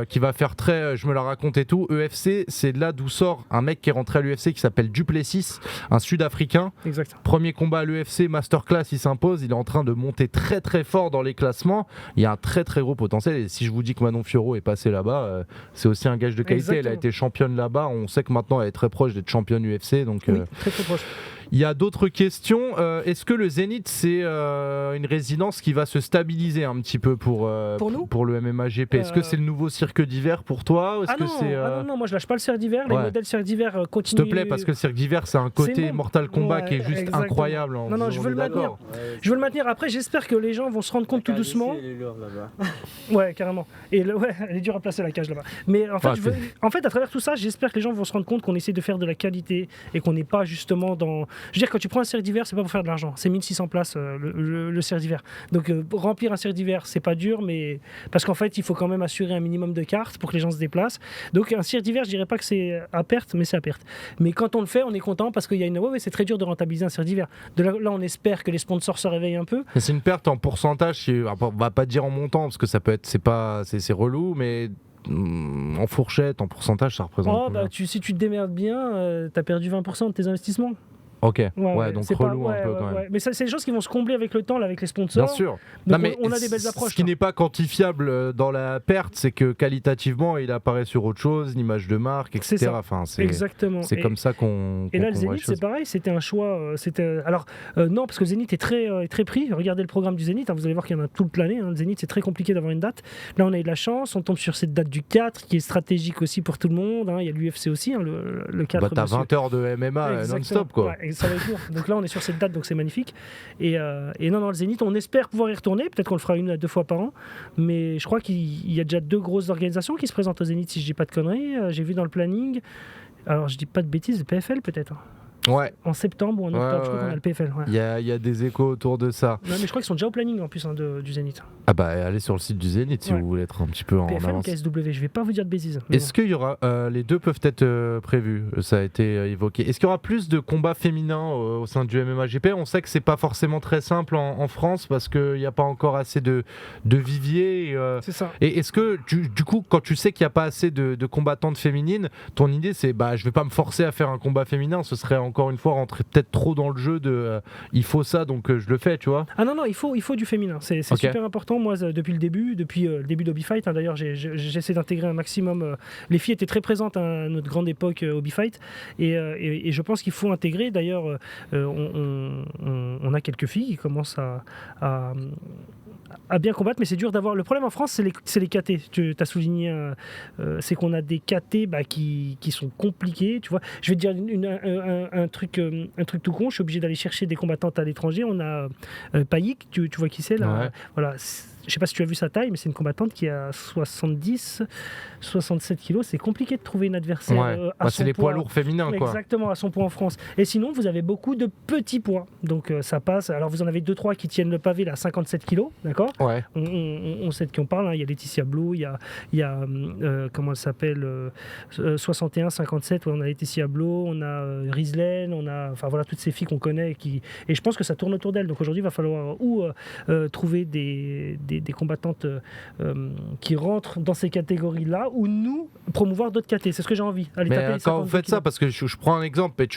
qui va faire très, je me la raconte et tout. EFC, c'est c'est là d'où sort un mec qui est rentré à l'UFC qui s'appelle Duplessis, un Sud-Africain. Exact. Premier combat à l'UFC, masterclass, il s'impose. Il est en train de monter très très fort dans les classements. Il y a un très très gros potentiel. Et si je vous dis que Manon Fiorot est passée là-bas, c'est aussi un gage de qualité. Exactement. Elle a été championne là-bas. On sait que maintenant elle est très proche d'être championne UFC. Donc, Oui, très très proche. il y a d'autres questions. Est-ce que le Zénith, c'est une résidence qui va se stabiliser un petit peu pour nous pour le MMA GP? Est-ce que c'est le nouveau cirque d'hiver pour toi? Non, moi je lâche pas le cirque d'hiver. Les modèles cirque d'hiver continuent. S'il te plaît, parce que le cirque d'hiver, c'est un côté Mortal Kombat qui est juste exactement. incroyable. Non, je veux le maintenir. Je veux le maintenir. Après, j'espère que les gens vont se rendre compte tout doucement. Elle est lourde, là-bas. Ouais, carrément. Et elle est dure à placer la cage là-bas. Mais en fait, à travers tout ça, j'espère que les gens vont se rendre compte qu'on essaie de faire de la qualité et qu'on n'est pas justement dans. Je veux dire, quand tu prends un cirque d'hiver, c'est pas pour faire de l'argent. C'est 1600 places le cirque d'hiver. Donc remplir un cirque d'hiver, c'est pas dur, mais parce qu'en fait, il faut quand même assurer un minimum de cartes pour que les gens se déplacent. Donc un cirque d'hiver, je dirais pas que c'est à perte, mais c'est à perte. Mais quand on le fait, on est content parce qu'il y a une. Ouais, c'est très dur de rentabiliser un cirque d'hiver. Là, on espère que les sponsors se réveillent un peu. Mais c'est une perte en pourcentage. On va pas dire en montant parce que ça peut être, c'est relou, mais en fourchette, en pourcentage, ça représente. Si tu te démerdes bien, t'as perdu 20% de tes investissements. Ok, donc relou un peu quand même. Mais ça, c'est des choses qui vont se combler avec le temps, là, avec les sponsors. Bien sûr. Donc mais on a des belles approches. Ce qui n'est pas quantifiable dans la perte, c'est que qualitativement, il apparaît sur autre chose, l'image de marque, etc. C'est ça. Exactement. C'est comme ça qu'on. Et là, le Zénith, c'est pareil, c'était un choix. Alors, non, parce que le Zénith est très pris. Regardez le programme du Zénith, vous allez voir qu'il y en a toute l'année. Le Zénith, c'est très compliqué d'avoir une date. Là, on a eu de la chance, on tombe sur cette date du 4 qui est stratégique aussi pour tout le monde. Il y a l'UFC aussi, le 4. T'as 20 heures de MMA non-stop, quoi. Ouais, ça va être lourd. Donc là, on est sur cette date, donc c'est magnifique. Et non, le Zénith, on espère pouvoir y retourner. Peut-être qu'on le fera 1 à 2 fois par an. Mais je crois qu'il y a déjà 2 grosses organisations qui se présentent au Zénith, si je dis pas de conneries. J'ai vu dans le planning. Alors, je dis pas de bêtises, le PFL peut-être. Ouais. En septembre ou en octobre, je crois qu'on a le PFL. Il y a des échos autour de ça. Non, mais je crois qu'ils sont déjà au planning en plus du Zénith. Ah bah allez sur le site du Zénith si vous voulez être un petit peu PFL en avance. ou KSW, je vais pas vous dire de bêtises. Est-ce qu'il y aura les deux peuvent être prévus? Ça a été évoqué. Est-ce qu'il y aura plus de combats féminins au sein du MMA GP? On sait que c'est pas forcément très simple en France parce qu'il n'y a pas encore assez de viviers. C'est ça. Et est-ce que du coup, quand tu sais qu'il n'y a pas assez de combattantes féminines, ton idée c'est je vais pas me forcer à faire un combat féminin, ce serait encore une fois rentrer peut-être trop dans le jeu de il faut ça donc je le fais, tu vois? Ah non, il faut du féminin, c'est super important. Moi, depuis le début d'Hobby Fight, d'ailleurs, j'essaie d'intégrer un maximum. Les filles étaient très présentes à notre grande époque Hobby Fight, et je pense qu'il faut intégrer. D'ailleurs, on a quelques filles qui commencent à bien combattre, mais c'est dur d'avoir. Le problème en France, c'est les KT. Tu as souligné, c'est qu'on a des KT qui sont compliqués. Tu vois, je vais te dire un truc tout con. Je suis obligé d'aller chercher des combattantes à l'étranger. On a Payik, tu vois qui c'est là. Ouais. Voilà. Je sais pas si tu as vu sa taille, mais c'est une combattante qui a 70, 67 kilos. C'est compliqué de trouver une adversaire à son c'est les poids lourds féminins, quoi. Exactement, à son poids en France. Et sinon, vous avez beaucoup de petits poids. Donc ça passe. Alors vous en avez 2-3 qui tiennent le pavé là, à 57 kilos, d'accord. Ouais. On sait de qui on parle. Il y a Laetitia Blue, il y a comment elle s'appelle, 61, 57. On a Laetitia Blue, on a Rizlen, on a, enfin voilà, toutes ces filles qu'on connaît et je pense que ça tourne autour d'elles. Donc aujourd'hui, il va falloir trouver des combattantes qui rentrent dans ces catégories-là ou nous promouvoir d'autres catés. C'est ce que j'ai envie. Allez, mais quand vous faites ça, parce que je prends un exemple, et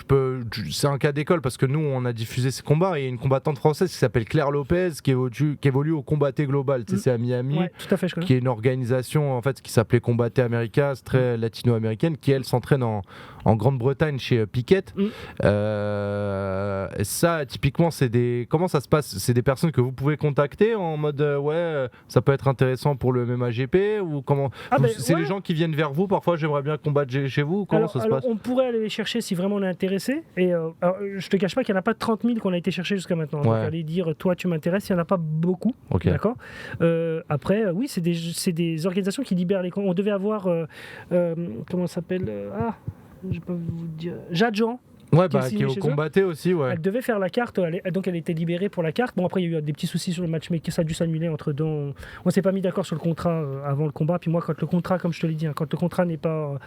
c'est un cas d'école parce que nous on a diffusé ces combats et il y a une combattante française qui s'appelle Claire Lopez qui évolue au Combatté Global. C'est à Miami, tout à fait, je connais. Qui est une organisation en fait qui s'appelait Combatté America, c'est très latino-américaine, qui elle s'entraîne en Grande-Bretagne chez Piquet. Ça typiquement comment ça se passe? C'est des personnes que vous pouvez contacter en mode ça peut être intéressant pour le MMA GP ou comment? C'est les gens qui viennent vers vous parfois, j'aimerais bien combattre chez vous, comment ça se passe? On pourrait aller les chercher si vraiment on est intéressé, et je te cache pas qu'il n'y en a pas de 30 000 qu'on a été chercher jusqu'à maintenant. Donc aller dire toi tu m'intéresses, il n'y en a pas beaucoup. D'accord. Après oui, c'est des organisations qui libèrent les comptes. On devait avoir comment ça s'appelle, je peux vous dire, Jade Jean. Qui est au Combatté aussi, Elle devait faire la carte, donc elle était libérée pour la carte. Bon, après il y a eu des petits soucis sur le match, mais ça a dû s'annuler entre deux. On s'est pas mis d'accord sur le contrat avant le combat. Puis moi, quand le contrat, comme je te l'ai dit, quand le contrat n'est pas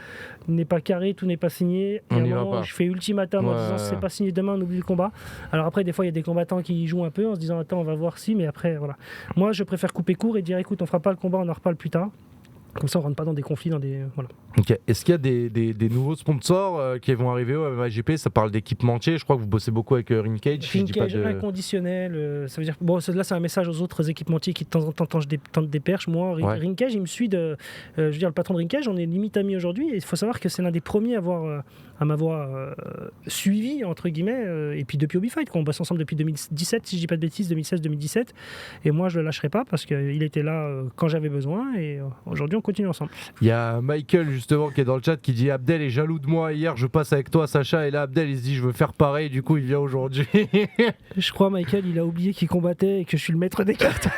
carré, tout n'est pas signé, et à un moment, je fais ultimatum en disant si c'est pas signé demain, on oublie le combat. Alors après, des fois, il y a des combattants qui jouent un peu en se disant attends, on va voir si, mais après voilà. Moi, je préfère couper court et dire écoute, on fera pas le combat, on en reparle plus tard. Comme ça, on rentre pas dans des conflits, voilà. Ok. Est-ce qu'il y a des nouveaux sponsors qui vont arriver au MMAGP? Ça parle d'équipementier. Je crois que vous bossez beaucoup avec Ringcage. Ringcage inconditionnel. Ça veut dire là, c'est un message aux autres équipementiers qui de temps en temps tentent des perches. Moi, Ringcage, il me suit je veux dire, le patron de Ringcage, on est limite amis aujourd'hui. Et il faut savoir que c'est l'un des premiers à m'avoir suivi entre guillemets. Et puis depuis Hobby Fight, on bosse ensemble depuis 2017, si je dis pas de bêtises, 2016-2017. Et moi, je le lâcherai pas parce qu'il était là quand j'avais besoin. Et aujourd'hui, on continue ensemble. Il y a Michael justement qui est dans le chat qui dit Abdel est jaloux de moi, hier je passe avec toi Sacha, et là Abdel il se dit je veux faire pareil, du coup il vient aujourd'hui. Je crois Michael il a oublié qu'il combattait et que je suis le maître des cartes.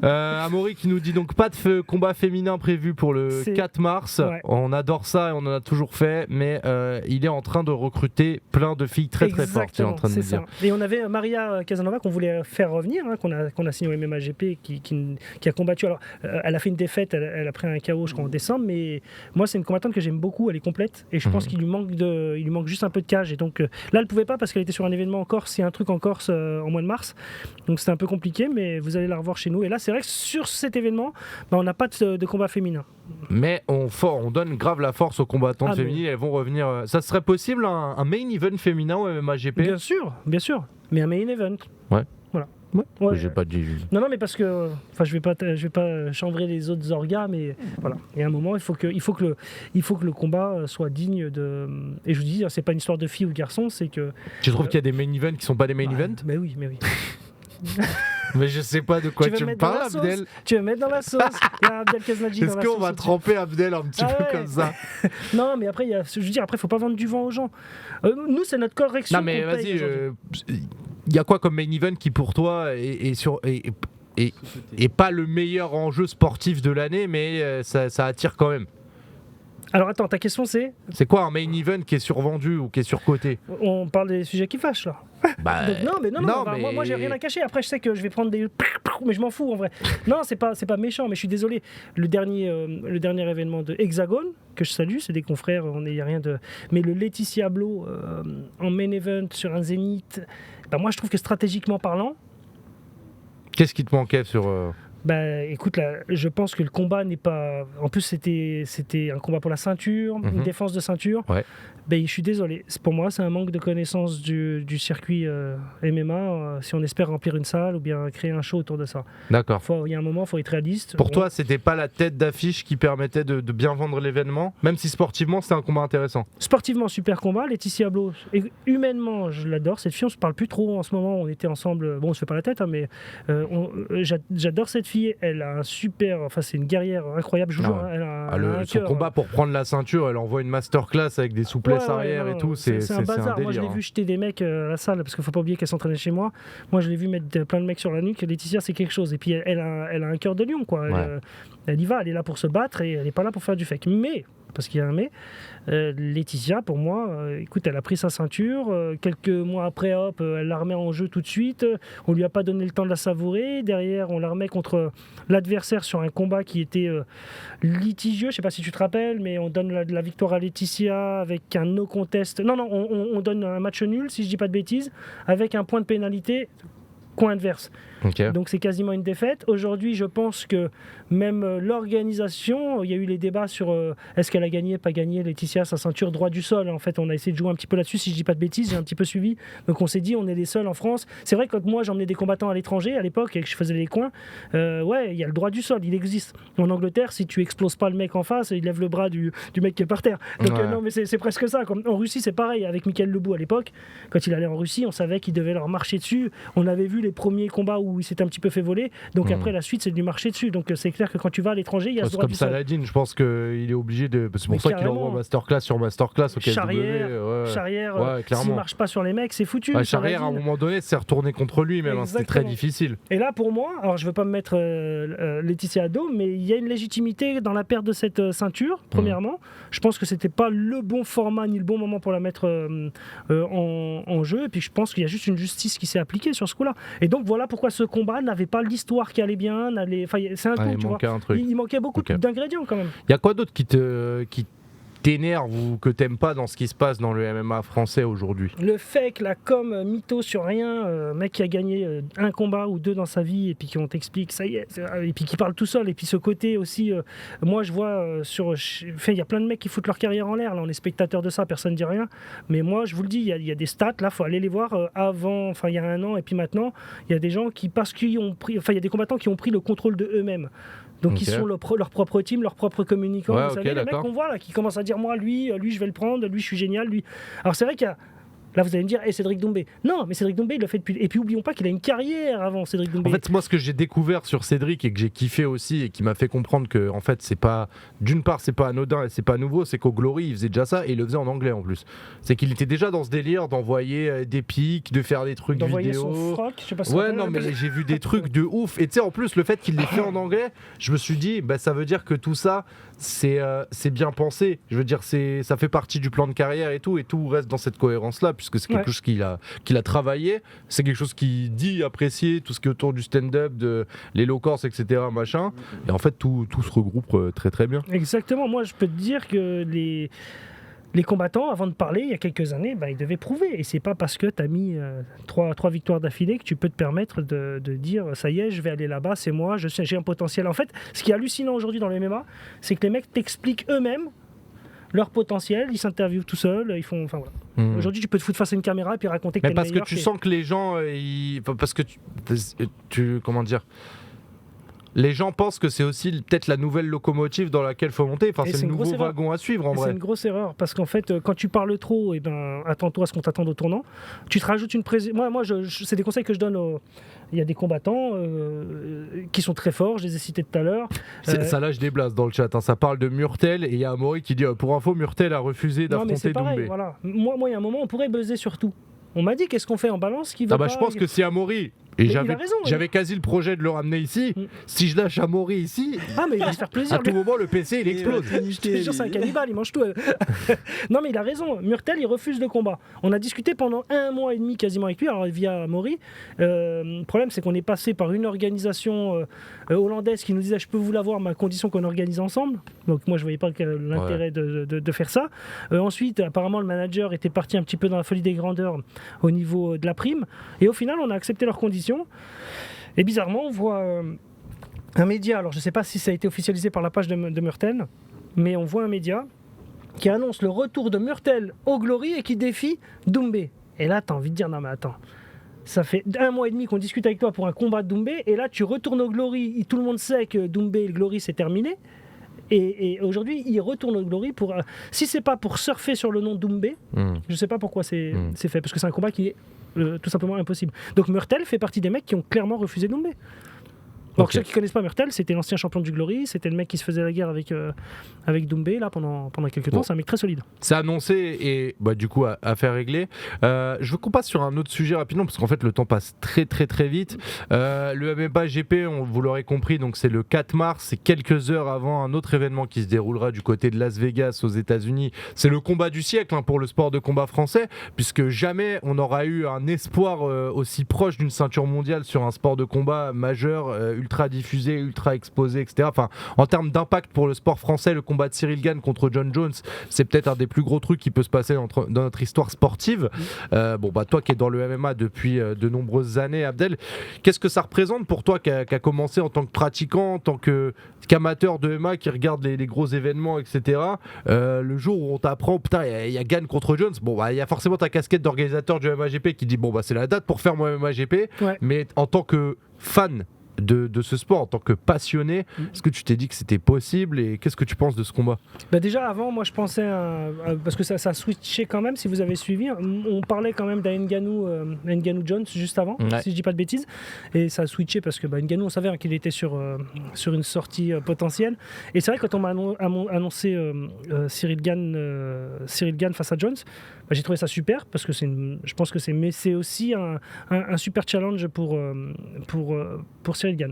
Amaury qui nous dit donc pas de combat féminin prévu pour le 4 mars. Ouais. On adore ça et on en a toujours fait, mais il est en train de recruter plein de filles très très fortes. En train de ça. Et on avait Maria Casanova qu'on voulait faire revenir, qu'on a signé au MMAGP, qui a combattu. Alors elle a fait une défaite, elle a pris un KO je crois en décembre, mais moi c'est une combattante que j'aime beaucoup, elle est complète et je pense qu'il lui manque juste un peu de cage, et donc là elle pouvait pas parce qu'elle était sur un événement en Corse, il y a un truc en Corse en mois de mars, donc c'était un peu compliqué, mais vous allez la revoir chez nous. Et là c'est vrai que sur cet événement on n'a pas de combat féminin, mais on donne grave la force aux combattantes féminines, elles vont revenir. Ça serait possible un main event féminin au MMAGP? Bien sûr, mais un main event. Ouais. Ouais. J'ai pas dit. Non, mais parce que, je vais pas chambrer les autres orgas, mais voilà. Il y a un moment, il faut que le combat soit digne de. Et je vous dis, c'est pas une histoire de fille ou de garçon, c'est que. Tu trouves qu'il y a des main events qui sont pas des main events? Mais oui. Mais je sais pas de quoi tu me parles, Abdel. Tu veux mettre dans la sauce. Il y a Abdel Kaznadji dans la sauce. Est-ce qu'on va tremper Abdel un petit peu comme ça? Non, mais après, faut pas vendre du vent aux gens. Nous, c'est notre correction. Non, mais vas-y, il y a quoi comme main event qui pour toi est pas le meilleur enjeu sportif de l'année, mais ça attire quand même? Alors attends, ta question c'est quoi un main event qui est survendu ou qui est surcoté? On parle des sujets qui fâchent là. Donc, non, moi j'ai rien à cacher. Après je sais que je vais prendre des mais je m'en fous en vrai. Non, c'est pas méchant, mais je suis désolé. Le dernier événement de Hexagone que je salue, c'est des confrères, y a rien de. Mais le Laetitia Blo en main event sur un Zénith, moi je trouve que stratégiquement parlant. Qu'est-ce qui te manquait sur écoute, là, je pense que le combat n'est pas. En plus, c'était un combat pour la ceinture, une défense de ceinture. Ouais. Je suis désolé. Pour moi, c'est un manque de connaissance du circuit MMA. Si on espère remplir une salle ou bien créer un show autour de ça. D'accord. Il y a un moment, il faut être réaliste. Pour toi, c'était pas la tête d'affiche qui permettait de bien vendre l'événement, même si sportivement, c'était un combat intéressant. Sportivement, super combat. Laetitia Blo, humainement, je l'adore. Cette fille, on se parle plus trop en ce moment. On était ensemble. Bon, on se fait pas la tête, mais j'adore cette fille. Elle a un super. Enfin, c'est une guerrière incroyable. Je vous jure, elle a son combat pour prendre la ceinture, elle envoie une masterclass avec des souplesses arrière et tout. C'est un bazar. Délire, moi, je l'ai vu jeter des mecs à la salle parce qu'il faut pas oublier qu'elle s'entraînait chez moi. Moi, je l'ai vu mettre plein de mecs sur la nuque. Laetitia, c'est quelque chose. Et puis, elle a un cœur de lion, quoi. Elle y va. Elle est là pour se battre et elle n'est pas là pour faire du fake. Mais, parce qu'il y a un mais, Laetitia, pour moi, écoute, elle a pris sa ceinture. Quelques mois après, hop, elle la remet en jeu tout de suite. On lui a pas donné le temps de la savourer. Derrière, on la remet contre l'adversaire sur un combat qui était litigieux. Je sais pas si tu te rappelles, mais on donne la victoire à Laetitia avec un no contest. Non, on donne un match nul, si je dis pas de bêtises, avec un point de pénalité. Coin adverse. Okay. Donc c'est quasiment une défaite. Aujourd'hui, je pense que même l'organisation, il y a eu les débats sur est-ce qu'elle a gagné, pas gagné, Laetitia, sa ceinture droit du sol. En fait, on a essayé de jouer un petit peu là-dessus, si je dis pas de bêtises, j'ai un petit peu suivi. Donc on s'est dit, on est les seuls en France. C'est vrai que quand moi j'emmenais des combattants à l'étranger à l'époque et que je faisais les coins, il y a le droit du sol, il existe. En Angleterre, si tu exploses pas le mec en face, il lève le bras du mec qui est par terre. Donc non, mais c'est presque ça. Comme en Russie, c'est pareil. Avec Michael Lebou à l'époque, quand il allait en Russie, on savait qu'il devait leur marcher dessus. On avait vu les premiers combats où il s'était un petit peu fait voler, donc après la suite c'est de lui marcher dessus, donc c'est clair que quand tu vas à l'étranger il y a ce droit du sol. C'est comme Saladin, je pense qu'il est obligé de, c'est pour ça qu'il envoie masterclass sur masterclass au KSW. Charrière, s'il marche pas sur les mecs c'est foutu. Charrière à un moment donné c'est retourné contre lui même, c'était très difficile. Et là pour moi, alors je veux pas me mettre Laetitia à dos, mais il y a une légitimité dans la perte de cette ceinture, premièrement. Je pense que c'était pas le bon format ni le bon moment pour la mettre en jeu, et puis je pense qu'il y a juste une justice qui s'est appliquée sur ce coup-là. Et donc voilà pourquoi ce combat n'avait pas l'histoire qui allait bien. C'est un tout, tu vois. Il manquait beaucoup d'ingrédients quand même. Il y a quoi d'autre qui t'énerve ou que t'aimes pas dans ce qui se passe dans le MMA français aujourd'hui? Le fake, la com, mytho sur rien, mec qui a gagné un combat ou deux dans sa vie et puis qui on t'explique, ça y est, et puis qui parle tout seul. Et puis ce côté aussi, moi je vois il y a plein de mecs qui foutent leur carrière en l'air, là on est spectateur de ça, personne ne dit rien. Mais moi je vous le dis, il y a des stats, là faut aller les voir avant, il y a un an et puis maintenant, il y a des gens qui, parce qu'ils ont pris, il y a des combattants qui ont pris le contrôle de eux-mêmes. Donc ils sont leur propre team, leur propre communicant. Ouais, vous savez, les mecs qu'on voit là, qui commencent à dire moi, lui je vais le prendre, lui je suis génial, lui. Alors c'est vrai qu'il y a... Là, vous allez me dire, Cédric Doumbé. Non, mais Cédric Doumbé, il l'a fait depuis. Et puis, oublions pas qu'il a une carrière avant, Cédric Doumbé. En fait, moi, ce que j'ai découvert sur Cédric et que j'ai kiffé aussi et qui m'a fait comprendre que, en fait, c'est pas. D'une part, c'est pas anodin et c'est pas nouveau, c'est qu'au Glory, il faisait déjà ça et il le faisait en anglais en plus. C'est qu'il était déjà dans ce délire d'envoyer des pics, de faire des trucs d'envoyer vidéo. Son froc, je sais pas si ouais, non, mais j'ai vu des trucs de ouf. Et tu sais, en plus, le fait qu'il l'ait fait en anglais, je me suis dit, bah, ça veut dire que tout ça, c'est bien pensé. Je veux dire, ça fait partie du plan de carrière et tout reste dans cette cohérence-là, puisque c'est quelque chose qu'il a travaillé. C'est quelque chose qu'il dit apprécier, tout ce qui est autour du stand-up, de les low course, etc. Machin. Et en fait, tout se regroupe très très bien. Exactement. Moi, je peux te dire que les combattants, avant de parler, il y a quelques années, ils devaient prouver. Et c'est pas parce que tu as mis trois victoires d'affilée que tu peux te permettre de dire ça y est, je vais aller là-bas, c'est moi, j'ai un potentiel. En fait, ce qui est hallucinant aujourd'hui dans le MMA, c'est que les mecs t'expliquent eux-mêmes leur potentiel, ils s'interviewent tout seuls, ils font. Enfin voilà. Aujourd'hui, tu peux te foutre face à une caméra et puis raconter que t'es le meilleur. Mais parce que tu sens que les gens, parce que tu comment dire. Les gens pensent que c'est aussi peut-être la nouvelle locomotive dans laquelle il faut monter. Enfin, c'est le nouveau wagon à suivre en vrai. C'est une grosse erreur parce qu'en fait, quand tu parles trop, attends-toi à ce qu'on t'attende au tournant. Tu te rajoutes une Moi, c'est des conseils que je donne Il y a des combattants qui sont très forts, je les ai cités tout à l'heure. Ça lâche des blases dans le chat. Ça parle de Murtel et il y a Amaury qui dit pour info, Murtel a refusé d'affronter Doumbé. Voilà. Moi, il y a un moment, on pourrait buzzer sur tout. On m'a dit qu'est-ce qu'on fait en balance qui va je pense que si Amaury, et j'avais quasi le projet de le ramener ici, si je lâche Amaury ici, mais il va se faire plaisir. À tout moment le PC il explose. Je te jure, c'est un cannibale, il mange tout. Non mais il a raison, Murtel il refuse le combat. On a discuté pendant 1 mois et demi quasiment avec lui, alors via Amaury. Le problème c'est qu'on est passé par une organisation hollandaise qui nous disait je peux vous l'avoir mais à condition qu'on organise ensemble. Donc moi je voyais pas l'intérêt de faire ça. Ensuite apparemment le manager était parti un petit peu dans la folie des grandeurs au niveau de la prime et au final on a accepté leurs conditions et bizarrement on voit un média, alors je ne sais pas si ça a été officialisé par la page de Murtel, mais on voit un média qui annonce le retour de Murtel au Glory et qui défie Doumbé. Et là tu as envie de dire non mais attends, ça fait 1 mois et demi qu'on discute avec toi pour un combat de Doumbé et là tu retournes au Glory, tout le monde sait que Doumbé et le Glory c'est terminé. Et aujourd'hui, il retourne au Glory pour. Si c'est pas pour surfer sur le nom de Doumbé, je sais pas pourquoi c'est fait, parce que c'est un combat qui est tout simplement impossible. Donc Murtel fait partie des mecs qui ont clairement refusé Doumbé. Donc ceux qui connaissent pas Murtel, c'était l'ancien champion du Glory, c'était le mec qui se faisait la guerre avec Doumbé là pendant quelques temps. C'est un mec très solide. C'est annoncé et du coup affaire réglée. Je veux qu'on passe sur un autre sujet rapidement parce qu'en fait le temps passe très très très vite. Le MMA GP, vous l'aurez compris, donc c'est le 4 mars, c'est quelques heures avant un autre événement qui se déroulera du côté de Las Vegas aux États-Unis. C'est le combat du siècle pour le sport de combat français, puisque jamais on aura eu un espoir aussi proche d'une ceinture mondiale sur un sport de combat majeur, ultra diffusé, ultra exposé, etc. Enfin, en termes d'impact pour le sport français, le combat de Cyril Gane contre John Jones, c'est peut-être un des plus gros trucs qui peut se passer dans notre histoire sportive. Toi qui es dans le MMA depuis de nombreuses années, Abdel, qu'est-ce que ça représente pour toi qui a commencé en tant que pratiquant, en tant qu'amateur de MMA qui regarde les gros événements, etc. Le jour où on t'apprend, putain, il y a Gane contre Jones, il y a forcément ta casquette d'organisateur du MMAGP qui dit c'est la date pour faire mon MMAGP, mais en tant que fan de ce sport, en tant que passionné, est-ce que tu t'es dit que c'était possible et qu'est-ce que tu penses de ce combat ? Déjà avant, moi je pensais parce que ça switchait quand même, si vous avez suivi, on parlait quand même d'Ngannou Jones juste avant, si je dis pas de bêtises, et ça a switché parce que Ngannou on savait qu'il était sur une sortie potentielle, et c'est vrai quand on m'a annoncé Cyril Gane face à Jones, j'ai trouvé ça super parce que je pense que c'est aussi un super challenge pour Cyril Gane.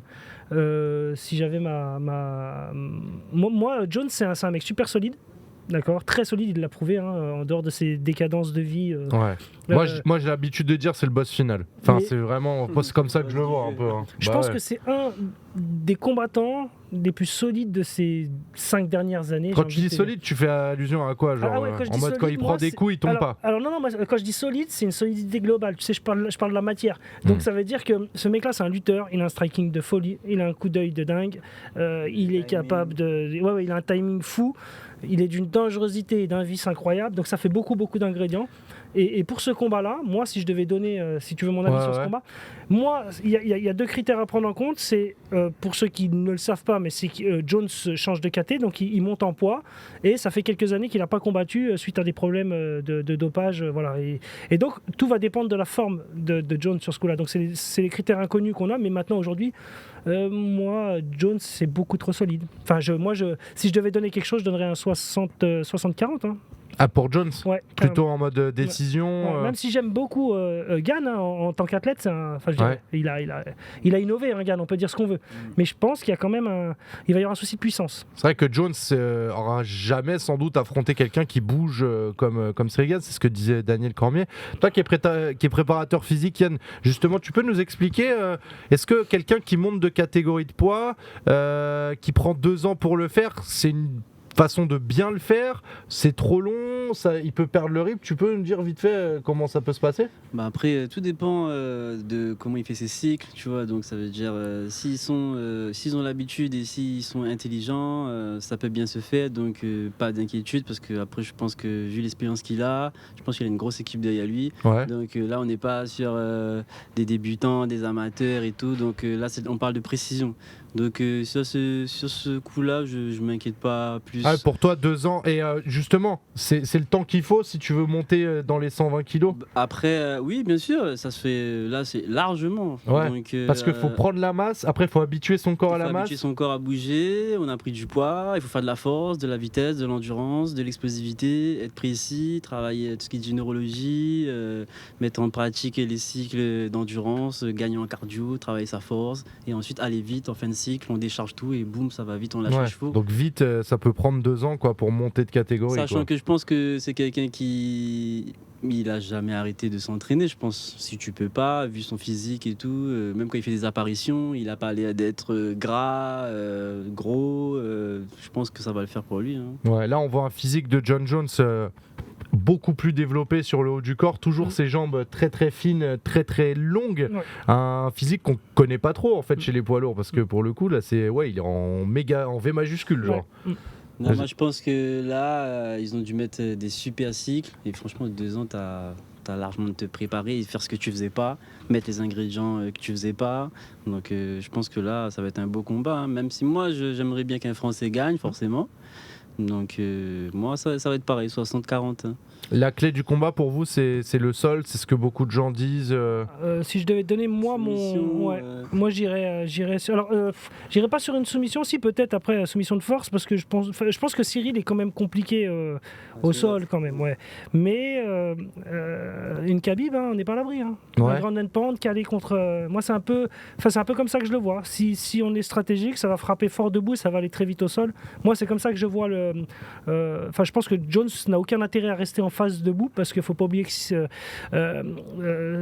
Si j'avais moi Jones c'est un mec super solide, d'accord, très solide, il l'a prouvé en dehors de ses décadences de vie. Moi j'ai l'habitude de dire c'est le boss final. C'est vraiment, c'est comme ça que je le vois un peu. Je pense que c'est des combattants les plus solides de ces 5 dernières années. Quand tu dis solide, tu fais allusion à quoi, genre, en mode solide, quand il prend des coups, il tombe pas. Alors non, moi, quand je dis solide, c'est une solidité globale. Tu sais, je parle de la matière. Donc ça veut dire que ce mec-là, c'est un lutteur. Il a un striking de folie. Il a un coup d'œil de dingue. Il est capable de... Ouais, il a un timing fou. Il est d'une dangerosité et d'un vice incroyable. Donc ça fait beaucoup d'ingrédients. Et pour ce combat-là, moi, si je devais donner, si tu veux mon avis sur ce combat, moi, il y a 2 critères à prendre en compte. C'est, pour ceux qui ne le savent pas, mais c'est que Jones change de KT, donc il monte en poids. Et ça fait quelques années qu'il n'a pas combattu suite à des problèmes de dopage. Voilà. Et donc, tout va dépendre de la forme de Jones sur ce coup-là. Donc, c'est les critères inconnus qu'on a. Mais maintenant, aujourd'hui, moi, Jones, c'est beaucoup trop solide. Enfin, si je devais donner quelque chose, je donnerais un 60-40. Hein. Ah, pour Jones, ouais, plutôt en mode décision. Même si j'aime beaucoup Gane en tant qu'athlète, il a innové, hein, Gane, on peut dire ce qu'on veut. Mais je pense qu'il y a quand même il va y avoir un souci de puissance. C'est vrai que Jones aura jamais sans doute affronté quelqu'un qui bouge comme Cyril Gane, c'est ce que disait Daniel Cormier. Toi qui es préparateur physique, Yann, justement, tu peux nous expliquer, est-ce que quelqu'un qui monte de catégorie de poids, qui prend 2 ans pour le faire, c'est une façon de bien le faire, c'est trop long, il peut perdre le rythme. Tu peux nous dire vite fait comment ça peut se passer ? Après, tout dépend de comment il fait ses cycles, tu vois. Donc ça veut dire s'ils ont l'habitude et s'ils sont intelligents, ça peut bien se faire. Donc pas d'inquiétude, parce que après je pense que vu l'expérience qu'il a, je pense qu'il a une grosse équipe derrière lui. Ouais. Donc là on n'est pas sur des débutants, des amateurs et tout. Donc là on parle de précision. Donc sur ce coup-là, je m'inquiète pas plus. Ah, pour toi, 2 ans. Et justement, c'est le temps qu'il faut si tu veux monter dans les 120 kilos. Après, oui, bien sûr, ça se fait. Là, c'est largement. Ouais, donc, parce qu'il faut prendre la masse. Après, il faut habituer son corps à la masse. Il faut habituer son corps à bouger. On a pris du poids. Il faut faire de la force, de la vitesse, de l'endurance, de l'explosivité, être précis, travailler tout ce qui est du neurologie, mettre en pratique les cycles d'endurance, gagner en cardio, travailler sa force, et ensuite aller vite en fin de cycle. On décharge tout et boum, ça va vite, on lâche les chevaux. Donc vite, ça peut prendre 2 ans pour monter de catégorie. Sachant que je pense que c'est quelqu'un qui il a jamais arrêté de s'entraîner, je pense. Si tu peux pas, vu son physique et tout, même quand il fait des apparitions, il a pas l'air d'être gras, gros. Je pense que ça va le faire pour lui. Hein. Ouais, là on voit un physique de John Jones beaucoup plus développé sur le haut du corps, toujours ses jambes très très fines, très très longues, un physique qu'on connaît pas trop en fait chez les poids lourds, parce que pour le coup là c'est il est en V majuscule genre. Non, moi je pense que là ils ont dû mettre des super cycles et franchement 2 ans t'as largement de te préparer et faire ce que tu faisais pas, mettre les ingrédients que tu faisais pas. Donc je pense que là ça va être un beau combat, hein. Même si moi j'aimerais bien qu'un Français gagne forcément. Donc moi ça va être pareil, 60-40. Hein. La clé du combat pour vous c'est le sol, c'est ce que beaucoup de gens disent. Si je devais donner moi moi j'irais j'irais pas sur une soumission, si peut-être après soumission de force, parce que je pense que Cyril est quand même compliqué au sol quand même, mais une Khabib, hein, on n'est pas à l'abri, hein. Un grand endpoint calé contre moi c'est un peu comme ça que je le vois. Si on est stratégique, ça va frapper fort debout, ça va aller très vite au sol. Moi c'est comme ça que je vois je pense que Jones n'a aucun intérêt à rester en face debout, parce qu'il ne faut pas oublier que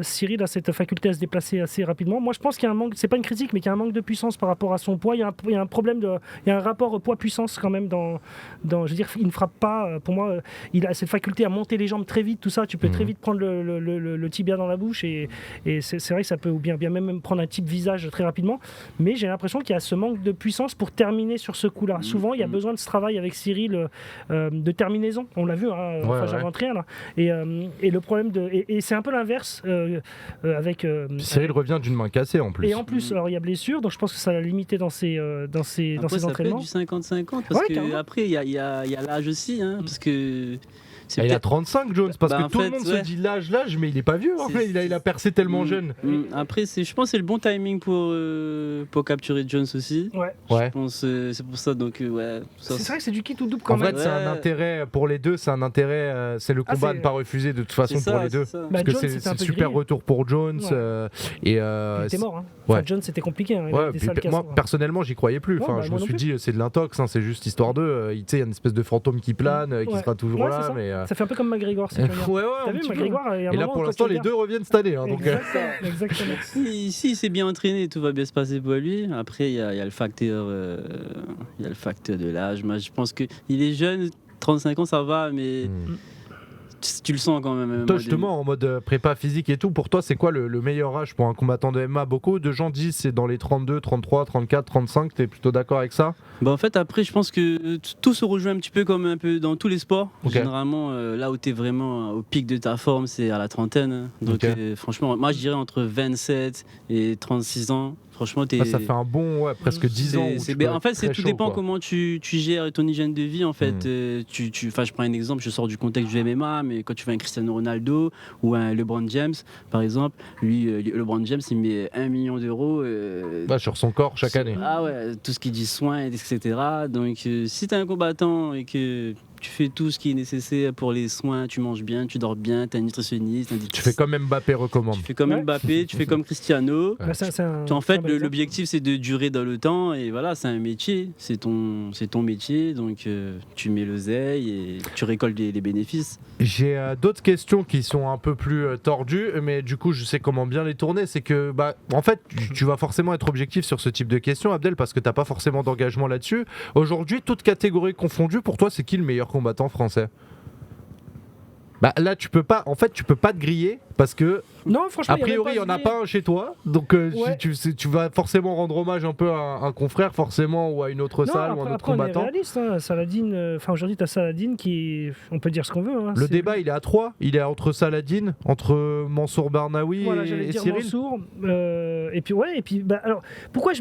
Cyril a cette faculté à se déplacer assez rapidement. Moi je pense qu'il y a un manque, c'est pas une critique, mais qu'il y a un manque de puissance par rapport à son poids. Il y a un problème il y a un rapport poids-puissance quand même dans je veux dire, il ne frappe pas, pour moi il a cette faculté à monter les jambes très vite, tout ça, tu peux très vite prendre le tibia dans la bouche et c'est vrai que ça peut ou bien même prendre un type visage très rapidement, mais j'ai l'impression qu'il y a ce manque de puissance pour terminer sur ce coup-là. Souvent il y a besoin de ce travail avec Cyril de terminaison, on l'a vu, hein, j'invente rien là. Et le problème et c'est un peu l'inverse avec Cyril revient d'une main cassée en plus. Et en plus, alors il y a blessure, donc je pense que ça l'a limité dans ses entraînements. Ça peut être du 50-50 parce que après il y a l'âge aussi, hein, parce que il a 35 Jones, parce que tout le monde se dit l'âge, mais il est pas vieux, il a percé tellement jeune. Après je pense que c'est le bon timing pour capturer Jones aussi. Je pense c'est pour ça, donc c'est vrai que c'est du kit ou double quand même. En fait c'est un intérêt pour les deux, c'est le combat à ne pas refuser de toute façon pour les deux, parce que c'est super retour pour Jones. Il était mort, hein. Jones c'était compliqué, hein. Moi personnellement j'y croyais plus, je me suis dit c'est de l'intox, c'est juste histoire d'eux, il y a une espèce de fantôme qui plane, qui sera toujours là, mais Ça fait un peu comme McGregor. Si tu regardes. Ouais, T'as un vu petit peu. McGregor il y a un Et là, moment, pour quand l'instant, tu les regardes- deux reviennent cette année. Hein, donc, Exactement. Si il s'est bien entraîné, tout va bien se passer pour lui. Après, il y a le facteur, de l'âge. Moi, je pense qu'il est jeune, 35 ans, ça va, mais tu le sens quand même. Toi, justement, en mode prépa physique et tout, pour toi, c'est quoi le meilleur âge pour un combattant de MMA? Beaucoup de gens disent c'est dans les 32, 33, 34, 35. T'es plutôt d'accord avec ça? Bah en fait, après, je pense que tout se rejoint un petit peu comme un peu dans tous les sports. Ok. Généralement, là où tu es vraiment au pic de ta forme, c'est à la trentaine. Donc, Ok. franchement, moi, je dirais entre 27 et 36 ans. Franchement, Ah, ça fait un bon presque 10 ans. Où tu peux en être fait, très tout chaud, dépend quoi. comment tu gères ton hygiène de vie. En fait, je prends un exemple, je sors du contexte du MMA, mais quand tu vois un Cristiano Ronaldo ou un LeBron James, par exemple, lui, LeBron James, il met 1 million d'euros. Sur son corps chaque année. Ah ouais, tout ce qui dit soins, etc. Donc, si tu es un combattant et que tu fais tout ce qui est nécessaire pour les soins, tu manges bien, tu dors bien, tu es un nutritionniste, un Tu fais comme Mbappé recommande. tu fais comme Ouais. Mbappé, tu fais comme Cristiano. Bah, c'est un- En c'est un fait, bon exemple. l'objectif, c'est de durer dans le temps. Et voilà, c'est un métier. C'est ton métier. Donc, tu mets l'oseille et tu récoltes les bénéfices. J'ai d'autres questions qui sont un peu plus tordues, mais du coup, je sais comment bien les tourner. C'est que, en fait, tu vas forcément être objectif sur ce type de questions, Abdel, parce que t'as pas forcément d'engagement là-dessus. Aujourd'hui, toutes catégories confondues, pour toi, c'est qui le meilleur combattant français? Là, tu peux pas te griller parce que Non, franchement, a priori, il y en a pas un chez toi, donc Ouais. tu vas forcément rendre hommage un peu à un confrère, forcément, ou à une autre Non, salle ou un autre après, on est combattant. réaliste. Hein. Saladin, aujourd'hui, tu as Saladin qui. On peut dire ce qu'on veut. Hein. Le C'est- débat, il est à 3. Il est entre Saladin, entre Mansour Barnaoui Voilà, j'allais et dire Cyril. Mansour. Et puis, alors, pourquoi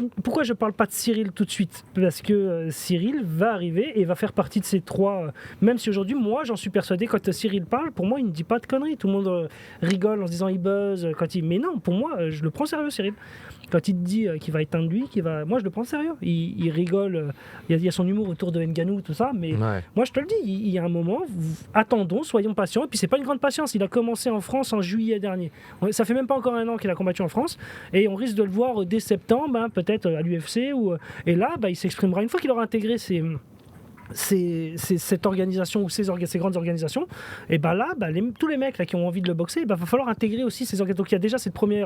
je parle pas de Cyril tout de suite? Parce que Cyril va arriver et va faire partie de ces trois. Même si aujourd'hui, moi, j'en suis persuadé, quand Cyril parle, pour moi, il ne dit pas de conneries. Tout le monde rigole en se disant il buzz. Mais non, pour moi, je le prends sérieux, Cyril. Quand il te dit qu'il va éteindre lui, moi, je le prends sérieux. Il rigole. Il y a son humour autour de Ngannou, tout ça. Mais Ouais. moi, je te le dis, il y a un moment, attendons, soyons patients. Et puis, c'est pas une grande patience. Il a commencé en France en juillet dernier. Ça fait même pas encore un an qu'il a combattu en France. Et on risque de le voir dès septembre, hein, peut-être à l'UFC. Et là, il s'exprimera une fois qu'il aura intégré cette organisation ou ces grandes organisations. Et là, tous les mecs là, qui ont envie de le boxer, va falloir intégrer aussi ces organisations. Donc, il y a déjà ce premier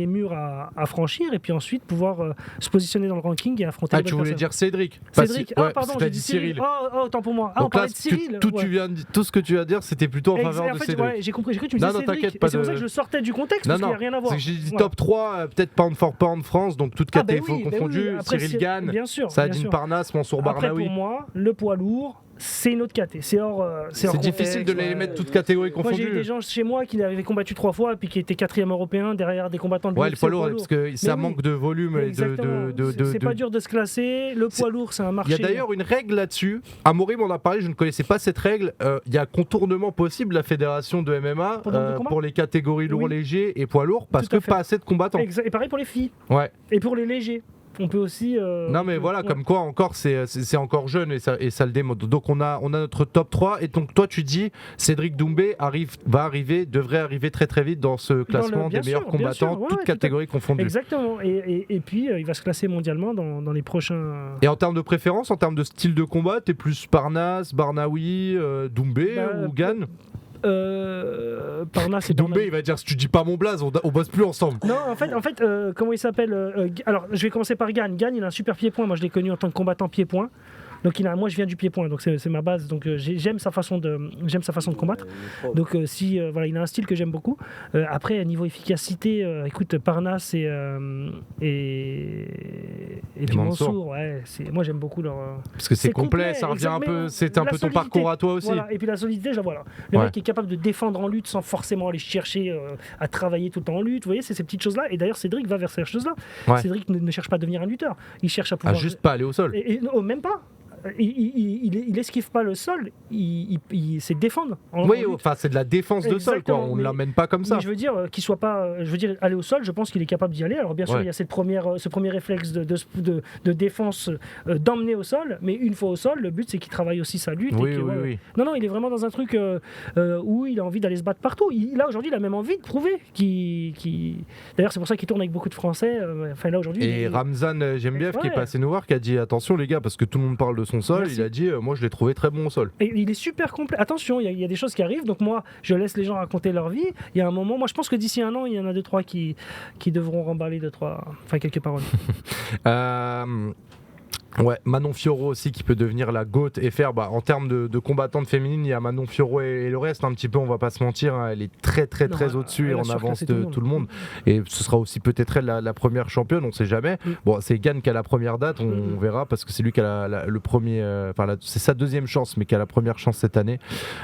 mur à franchir. Et puis ensuite, pouvoir se positionner dans le ranking et affronter les Tu bonnes voulais personnes. dire Cédric. Cédric, Ouais, pardon, parce que j'ai t'as dit Cyril. Oh, autant pour moi. On Donc là, parlait de Cyril. tout Ouais. ce que tu viens de dire, c'était plutôt en faveur En de fait, Cédric. ouais, j'ai compris, j'ai cru que tu me Non, disais non, Cédric. t'inquiète, Et pas c'est pour ça de- que je le sortais du contexte, Non, parce qu'il n'y non, a rien à voir. c'est que j'ai dit Ouais. top 3, peut-être pound for pound France, donc toutes Ah, bah catégories oui, confondues. Après, Cyril c'est- Gann, bien sûr, Saladin bien sûr. Parnasse, Mansour Après, Barnaoui. pour moi, le poids lourd, c'est une autre caté. C'est C'est difficile de les mettre toutes catégories Moi, j'ai eu des confondues. gens chez moi qui avaient combattu 3 fois, puis qui étaient 4e européen derrière des combattants de Ouais, l'UFC le poids au lourd, parce que ça oui. manque de volume et Exactement. C'est pas dur de se classer. Le poids lourd, c'est un Il marché. y a d'ailleurs une règle là-dessus. Amorim en a parlé, je ne connaissais pas cette règle. Il y a contournement possible de la fédération de MMA Pour le nombre de combats pour les catégories lourds Oui. légers et poids lourds parce Tout à que fait. pas assez de combattants. Et pareil pour les filles. Ouais. Et pour les légers. On peut aussi. Non mais voilà, ouais. comme quoi encore c'est encore jeune et ça le démontre. Donc on a notre top 3 et donc toi tu dis Cédric Doumbé devrait arriver très très vite dans ce classement bien des meilleurs sûr, bien combattants, sûr, ouais, toutes tout à- catégories confondues. Exactement. Et puis, il va se classer mondialement dans les prochains. Et en termes de préférence, en termes de style de combat, t'es plus Parnasse, Barnaoui, Doumbé ou Gann? Parnasse et Doumbé Barnaoui. il va dire si tu dis pas mon blaze on bosse plus ensemble. Non, en fait, comment il s'appelle alors, je vais commencer par Gann. Gann, il a un super pied-point. Moi, je l'ai connu en tant que combattant pied-point. Donc, moi, je viens du pied-point. Donc, c'est ma base. Donc, j'aime sa façon de combattre. Donc, voilà, il a un style que j'aime beaucoup. Après, niveau efficacité, écoute, Parnasse et puis Mansour. Mansour, ouais, moi, j'aime beaucoup leur. Parce que c'est complet, complet, ça revient un peu, exactement. c'est un La peu ton solidité. parcours à toi aussi. Voilà. Et puis la solidité, voilà. Le Ouais. mec est capable de défendre en lutte sans forcément aller chercher à travailler tout le temps en lutte. Vous voyez, c'est ces peties choses-là. Et d'ailleurs, Cédric va vers ces choses-là. Ouais. Cédric ne cherche pas à devenir un lutteur. Il cherche à Ah, pouvoir. juste pas aller au sol. Même pas. Il esquive pas le sol. C'est défendre. Oui, lutte. enfin c'est de la défense de sol, quoi. Exactement, On ne mais- l'amène pas comme ça. Mais je veux dire qu'il soit pas. Je veux dire aller au sol. Je pense qu'il est capable d'y aller. Alors bien sûr, Ouais. il y a ce premier réflexe de défense d'emmener au sol. Mais une fois au sol, le but c'est qu'il travaille aussi sa lutte. Oui, et que, oui, ouais, oui. Non, il est vraiment dans un truc où il a envie d'aller se battre partout. Là, aujourd'hui, il a même envie de prouver D'ailleurs, c'est pour ça qu'il tourne avec beaucoup de Français. Enfin, là, aujourd'hui... Et Ramzan Jembiev qui est Ouais. passé nous voir, qui a dit attention les gars, parce que tout le monde parle de son sol. Merci. Il a dit moi je l'ai trouvé très bon au sol. Et il est super complet. Attention, il y a des choses qui arrivent, donc moi, je laisse les gens raconter leur vie. Il y a un moment, moi, je pense que d'ici un an, il y en a 2-3 qui devront remballer quelques paroles. Ouais, Manon Fiorot aussi qui peut devenir la GOAT et faire en termes de combattantes féminines, il y a Manon Fiorot et le reste un petit peu, on va pas se mentir, hein, elle est très au-dessus et en avance de tout le monde, et ce sera aussi peut-être elle la première championne, on sait jamais. Bon, c'est Gann qui a la première date, on verra, parce que c'est lui qui a le premier, c'est sa deuxième chance, mais qui a la première chance cette année.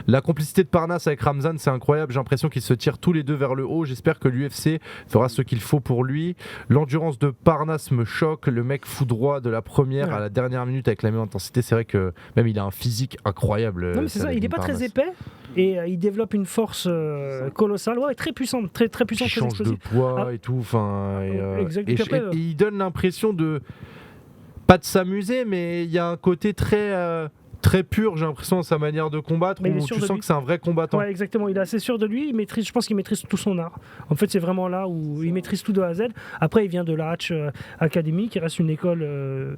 La complicité de Parnasse avec Ramzan, c'est incroyable, j'ai l'impression qu'ils se tirent tous les deux vers le haut. J'espère que l'UFC fera ce qu'il faut pour lui. L'endurance de Parnasse me choque, le mec foudroie de la première à la dernière minute avec la même intensité. C'est vrai que même il a un physique incroyable. Non, mais c'est ça, il n'est pas très épais et il développe une force colossale, très puissante, très puissante. Il change de poids et tout, et il donne l'impression de pas de s'amuser, mais il y a un côté très pur, j'ai l'impression, dans sa manière de combattre, où tu sens que c'est un vrai combattant. Ouais, exactement, il est assez sûr de lui, je pense qu'il maîtrise tout son art. En fait, c'est vraiment là où il maîtrise tout de A à Z. Après, il vient de la Hatch Academy, qui reste une école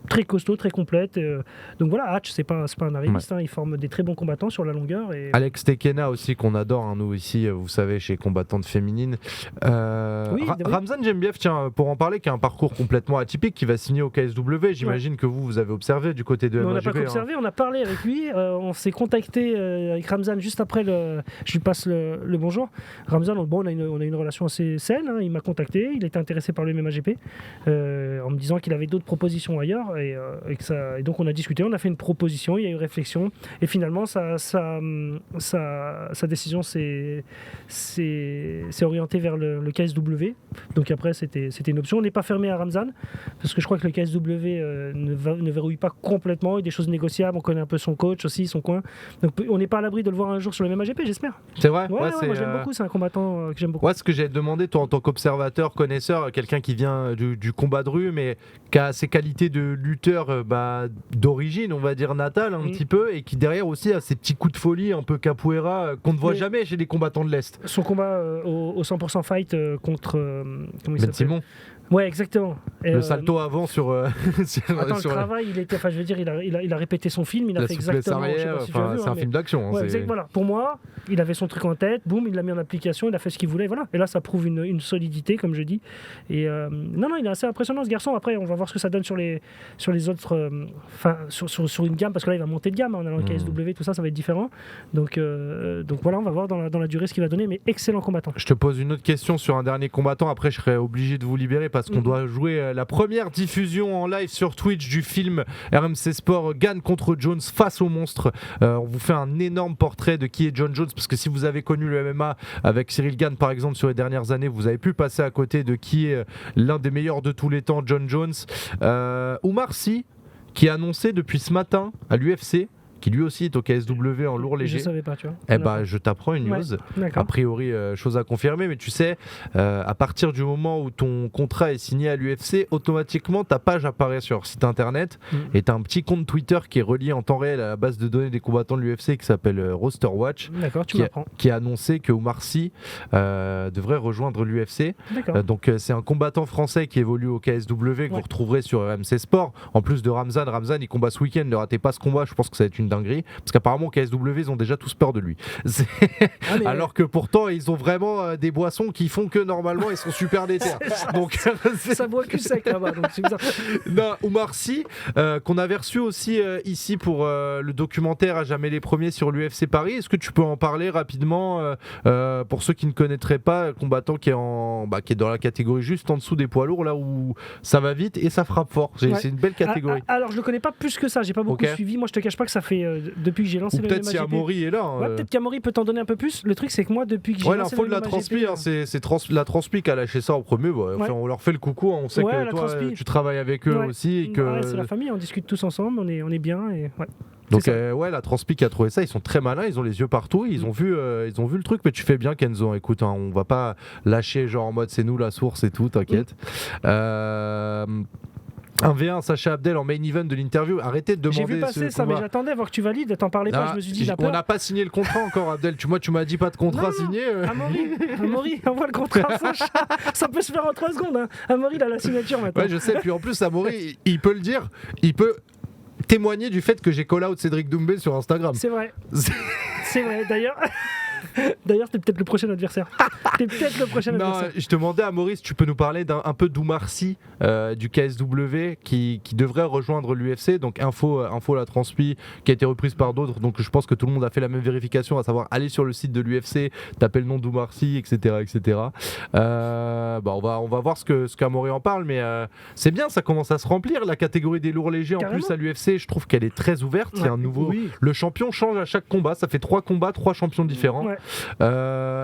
très costaud, très complète. Donc voilà, Hatch, c'est pas un arriviste, il forme des très bons combattants sur la longueur. Alex Tekena aussi, qu'on adore, nous ici, vous savez, chez Combattantes Féminines. Ramzan Jembiev, tiens, pour en parler, qui a un parcours complètement atypique, qui va signer au KSW. J'imagine que vous avez observé du côté de MAGP. On n'a pas observé, on a parlé avec lui, on s'est contacté avec Ramzan juste après, je lui passe le bonjour. Ramzan, on a une relation assez saine, il m'a contacté, il était intéressé par le MMAGP, en me disant qu'il avait d'autres propositions ailleurs. Et donc on a discuté, on a fait une proposition, il y a eu réflexion, et finalement sa décision s'est orientée vers le KSW. Donc après c'était une option. On n'est pas fermé à Ramzan, parce que je crois que le KSW ne verrouille pas complètement, il y a des choses négociables, on connaît un peu son coach aussi, son coin, donc on n'est pas à l'abri de le voir un jour sur le MMAGP, j'espère. C'est vrai. Moi j'aime beaucoup, c'est un combattant que j'aime beaucoup. Ce que j'ai demandé, toi en tant qu'observateur, connaisseur, quelqu'un qui vient du combat de rue, mais qui a ses qualités de lutteur d'origine, on va dire natale un petit peu, et qui derrière aussi a ces petits coups de folie un peu capoeira qu'on ne voit jamais chez les combattants de l'Est. Son combat au 100% fight contre comment il Ben s'appelle Simon. Ouais, exactement. Le salto avant sur. Attends, le travail, il a répété son film, il a fait exactement. C'est un film d'action. Voilà. Pour moi, il avait son truc en tête, boum, il l'a mis en application, il a fait ce qu'il voulait, voilà. Et là, ça prouve une solidité, comme je dis. Et non, il est assez impressionnant ce garçon. Après, on va voir ce que ça donne sur les autres, sur une gamme, parce que là, il va monter de gamme en allant au KSW, tout ça, ça va être différent. Donc voilà, on va voir dans la durée ce qu'il va donner, mais excellent combattant. Je te pose une autre question sur un dernier combattant. Après, je serai obligé de vous libérer parce qu'on doit jouer la première diffusion en live sur Twitch du film RMC Sport Gann contre Jones face au monstre. On vous fait un énorme portrait de qui est John Jones, parce que si vous avez connu le MMA avec Cyril Gann par exemple sur les dernières années, vous avez pu passer à côté de qui est l'un des meilleurs de tous les temps, John Jones. Oumar Sy, qui a annoncé depuis ce matin à l'UFC, qui lui aussi est au KSW en lourd léger. Je savais pas, tu vois. Je t'apprends une news. A priori, chose à confirmer, mais tu sais, à partir du moment où ton contrat est signé à l'UFC, automatiquement ta page apparaît sur leur site internet et tu as un petit compte Twitter qui est relié en temps réel à la base de données des combattants de l'UFC qui s'appelle Roster Watch. D'accord, qui a annoncé que Oumar Sy devrait rejoindre l'UFC. Donc c'est un combattant français qui évolue au KSW que vous retrouverez sur RMC Sport. En plus de Ramzan, il combat ce week-end. Ne ratez pas ce combat, je pense que ça va être une dinguerie, parce qu'apparemment KSW ils ont déjà tous peur de lui. Alors que pourtant ils ont vraiment des boissons qui font que normalement ils sont super déter. Donc ça boit que sec là-bas, donc c'est bizarre. Non, Oumar Sy qu'on avait reçu aussi ici pour le documentaire À jamais les premiers sur l'UFC Paris. Est-ce que tu peux en parler rapidement pour ceux qui ne connaîtraient pas, combattant qui est qui est dans la catégorie juste en dessous des poids lourds, là où ça va vite et ça frappe fort. C'est une belle catégorie. Alors je le connais pas plus que ça, j'ai pas beaucoup suivi. Moi je te cache pas que ça fait depuis que j'ai lancé le MMAGP. Peut-être si Amaury est là. Peut-être qu'Amaury peut t'en donner un peu plus. Le truc c'est que moi depuis que j'ai lancé le MMAGP... c'est la transpi qui a lâché ça en premier. On leur fait le coucou, on sait que toi tu travailles avec eux aussi. Et que... c'est la famille, on discute tous ensemble, on est bien. Et... Donc la transpi qui a trouvé ça, ils sont très malins, ils ont les yeux partout, ils ont vu le truc, mais tu fais bien Kenzo, écoute, on va pas lâcher genre en mode c'est nous la source et tout, t'inquiète. Un V1 Sacha Abdel en main event de l'interview. Arrêtez de demander. J'ai vu passer ça, mais j'attendais à voir que tu valides. T'en parlais pas, je me suis dit. On n'a pas signé le contrat encore, Abdel. Moi, tu m'as dit pas de contrat signé. Amaury, envoie le contrat, Sacha. Ça peut se faire en 3 secondes. Amaury, il a la signature maintenant. Ouais, je sais. Puis en plus, Amaury, il peut le dire. témoigner du fait que j'ai call out Cédric Doumbé sur Instagram. C'est vrai. C'est vrai, d'ailleurs. D'ailleurs, t'es peut-être le prochain adversaire. Non, je demandais à Maurice, tu peux nous parler un peu d'Oumar Sy du KSW qui devrait rejoindre l'UFC. Donc info l'a transmis, qui a été reprise par d'autres. Donc je pense que tout le monde a fait la même vérification, à savoir aller sur le site de l'UFC, taper le nom d'Oumar Sy, etc., etc. On va voir ce qu'Amaury en parle, mais c'est bien, ça commence à se remplir la catégorie des lourds légers. Carrément. En plus à l'UFC, je trouve qu'elle est très ouverte. Il y a un nouveau. Oui. Le champion change à chaque combat. Ça fait 3 combats, 3 champions différents. Ouais.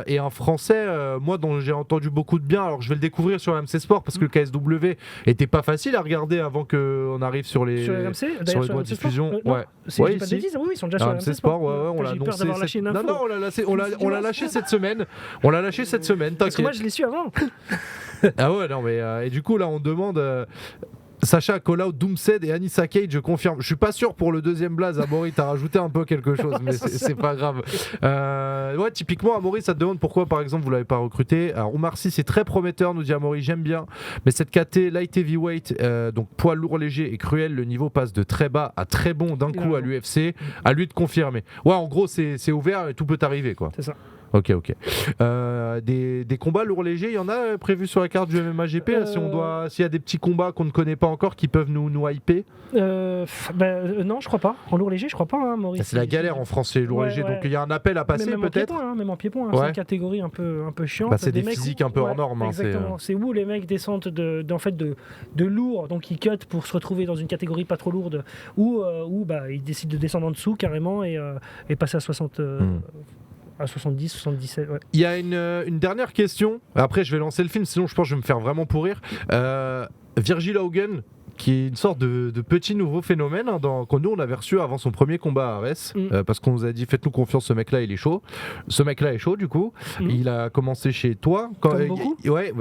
Et un Français, moi dont j'ai entendu beaucoup de bien, alors je vais le découvrir sur MC Sport parce que le KSW était pas facile à regarder avant qu'on arrive sur les droits de diffusion. Ouais, ouais, pas de si. bêtises, oui, ils sont déjà sur MC Sport, on l'a J'ai peur annoncé. d'avoir lâché une info. Non, on l'a lâché cette semaine. On l'a lâché cette semaine, Parce que moi, t'inquiète. je l'ai su avant. Ah ouais, non, mais et du coup, là, on demande. Sacha call-out Doomsed et Anissa Cage, je confirme. Je suis pas sûr pour le deuxième blaze. Amaury, t'as rajouté un peu quelque chose, mais c'est pas grave. Ouais, typiquement, Amaury, ça te demande pourquoi, par exemple, vous l'avez pas recruté. Alors, Oumar Sy, c'est très prometteur, nous dit Amaury, j'aime bien. Mais cette KT light heavyweight, donc poids lourd léger et cruel, le niveau passe de très bas à très bon d'un coup à l'UFC. À lui de confirmer. Ouais, en gros, c'est ouvert et tout peut arriver, quoi. C'est ça. Ok. Des combats lourds légers, il y en a prévus sur la carte du MMA GP s'il y a des petits combats qu'on ne connaît pas encore qui peuvent nous hyper non, je crois pas. En lourd léger, je crois pas, hein, Maurice. C'est la galère en France, les lourds légers, donc il y a un appel à passer même peut-être. Même en pied-point, c'est une catégorie un peu chiante. C'est des physiques un peu hors normes. Exactement. C'est où les mecs descendent de lourd, donc ils cut pour se retrouver dans une catégorie pas trop lourde, ou ils décident de descendre en dessous carrément et passer à 60. À 70, 77, ouais. Il y a une dernière question. Après, je vais lancer le film, sinon je pense que je vais me faire vraiment pourrir. Virgil Hogan, qui est une sorte de petit nouveau phénomène que nous on avait reçu avant son premier combat à Arès, parce qu'on nous a dit faites-nous confiance, ce mec là il est chaud. Ce mec là est chaud du coup. Il a commencé chez toi ouais,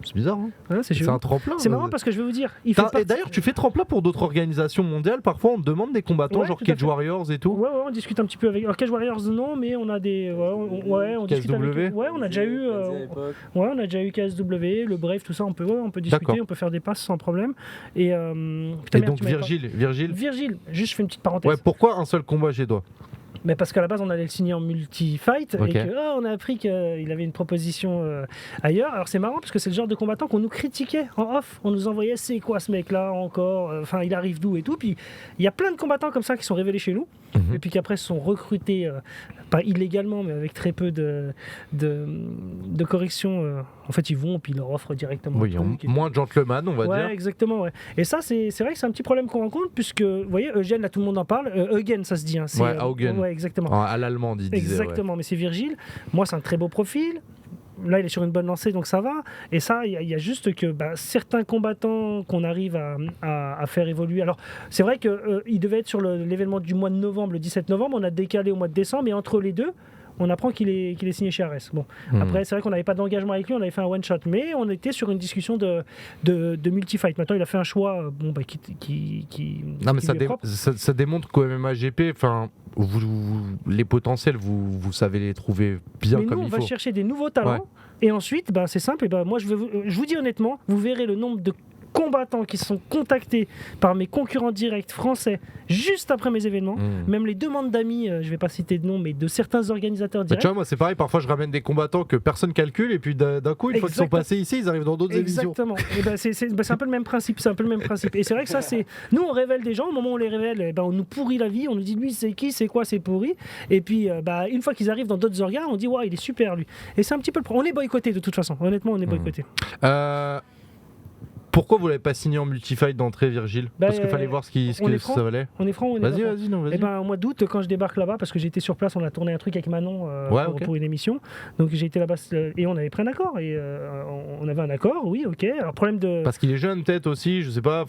c'est bizarre, hein. C'est un tremplin. C'est marrant parce que je vais vous dire, et d'ailleurs tu fais tremplin pour d'autres organisations mondiales. Parfois on te demande des combattants genre Cage Warriors et tout. Ouais, on discute un petit peu avec Cage Warriors, non, mais on a des on discute avec on a déjà eu KSW, le Brave, tout ça, on peut discuter, on peut faire des passes sans problème. Et donc Virgile, juste je fais une petite parenthèse. Ouais, pourquoi un seul combat chez toi? Mais parce qu'à la base on allait le signer en multi-fight et on a appris qu'il avait une proposition ailleurs. Alors c'est marrant parce que c'est le genre de combattant qu'on nous critiquait en off. On nous envoyait c'est quoi ce mec là encore, il arrive d'où et tout. Puis il y a plein de combattants comme ça qui sont révélés chez nous et puis qui après sont recrutés pas illégalement mais avec très peu de corrections. En fait ils vont puis ils leur offrent directement. Oui, moins de gentleman on va dire. Ouais, exactement. Ouais. Et ça c'est vrai que c'est un petit problème qu'on rencontre puisque vous voyez Eugène là tout le monde en parle. Eugen ça se dit. Hein, Eugen. Ouais, exactement. À l'allemand, il disait. Exactement, mais c'est Virgile. Moi, c'est un très beau profil. Là, il est sur une bonne lancée, donc ça va. Et ça, il y a juste que certains combattants qu'on arrive à faire évoluer. Alors, c'est vrai qu'il devait être sur l'événement du mois de novembre, le 17 novembre. On a décalé au mois de décembre, et entre les deux, on apprend qu'il est signé chez Arès. Bon. Après, c'est vrai qu'on n'avait pas d'engagement avec lui, on avait fait un one-shot, mais on était sur une discussion de multi-fight. Maintenant, il a fait un choix qui non, mais ça démontre qu'au MMA GP, les potentiels, vous savez les trouver bien mais comme nous, il faut. On va chercher des nouveaux talents, et ensuite, c'est simple, moi, je vous dis honnêtement, vous verrez le nombre de combattants qui sont contactés par mes concurrents directs français juste après mes événements, même les demandes d'amis, je vais pas citer de nom, mais de certains organisateurs directs. Tu vois, moi c'est pareil, parfois je ramène des combattants que personne calcule et puis d'un coup, une fois qu'ils sont passés ici, ils arrivent dans d'autres émissions. Exactement. Et c'est un peu le même principe, Et c'est vrai que ça, nous on révèle des gens, au moment où on les révèle, on nous pourrit la vie, on nous dit lui c'est qui, c'est quoi, c'est pourri. Et puis une fois qu'ils arrivent dans d'autres organes, on dit ouais, il est super lui. Et c'est un petit peu on est boycotté de toute façon. Honnêtement, on est boycotté. Pourquoi vous l'avez pas signé en multi-fight d'entrée, Virgile? Parce qu'il fallait voir ce que ça valait. On est franc, on est Vas-y. Au mois d'août, quand je débarque là-bas, parce que j'étais sur place, on a tourné un truc avec Manon pour une émission. Donc j'ai été là-bas et on avait pris un accord. Et on avait un accord, oui, ok. Alors problème de. Parce qu'il est jeune, peut-être aussi, je sais pas.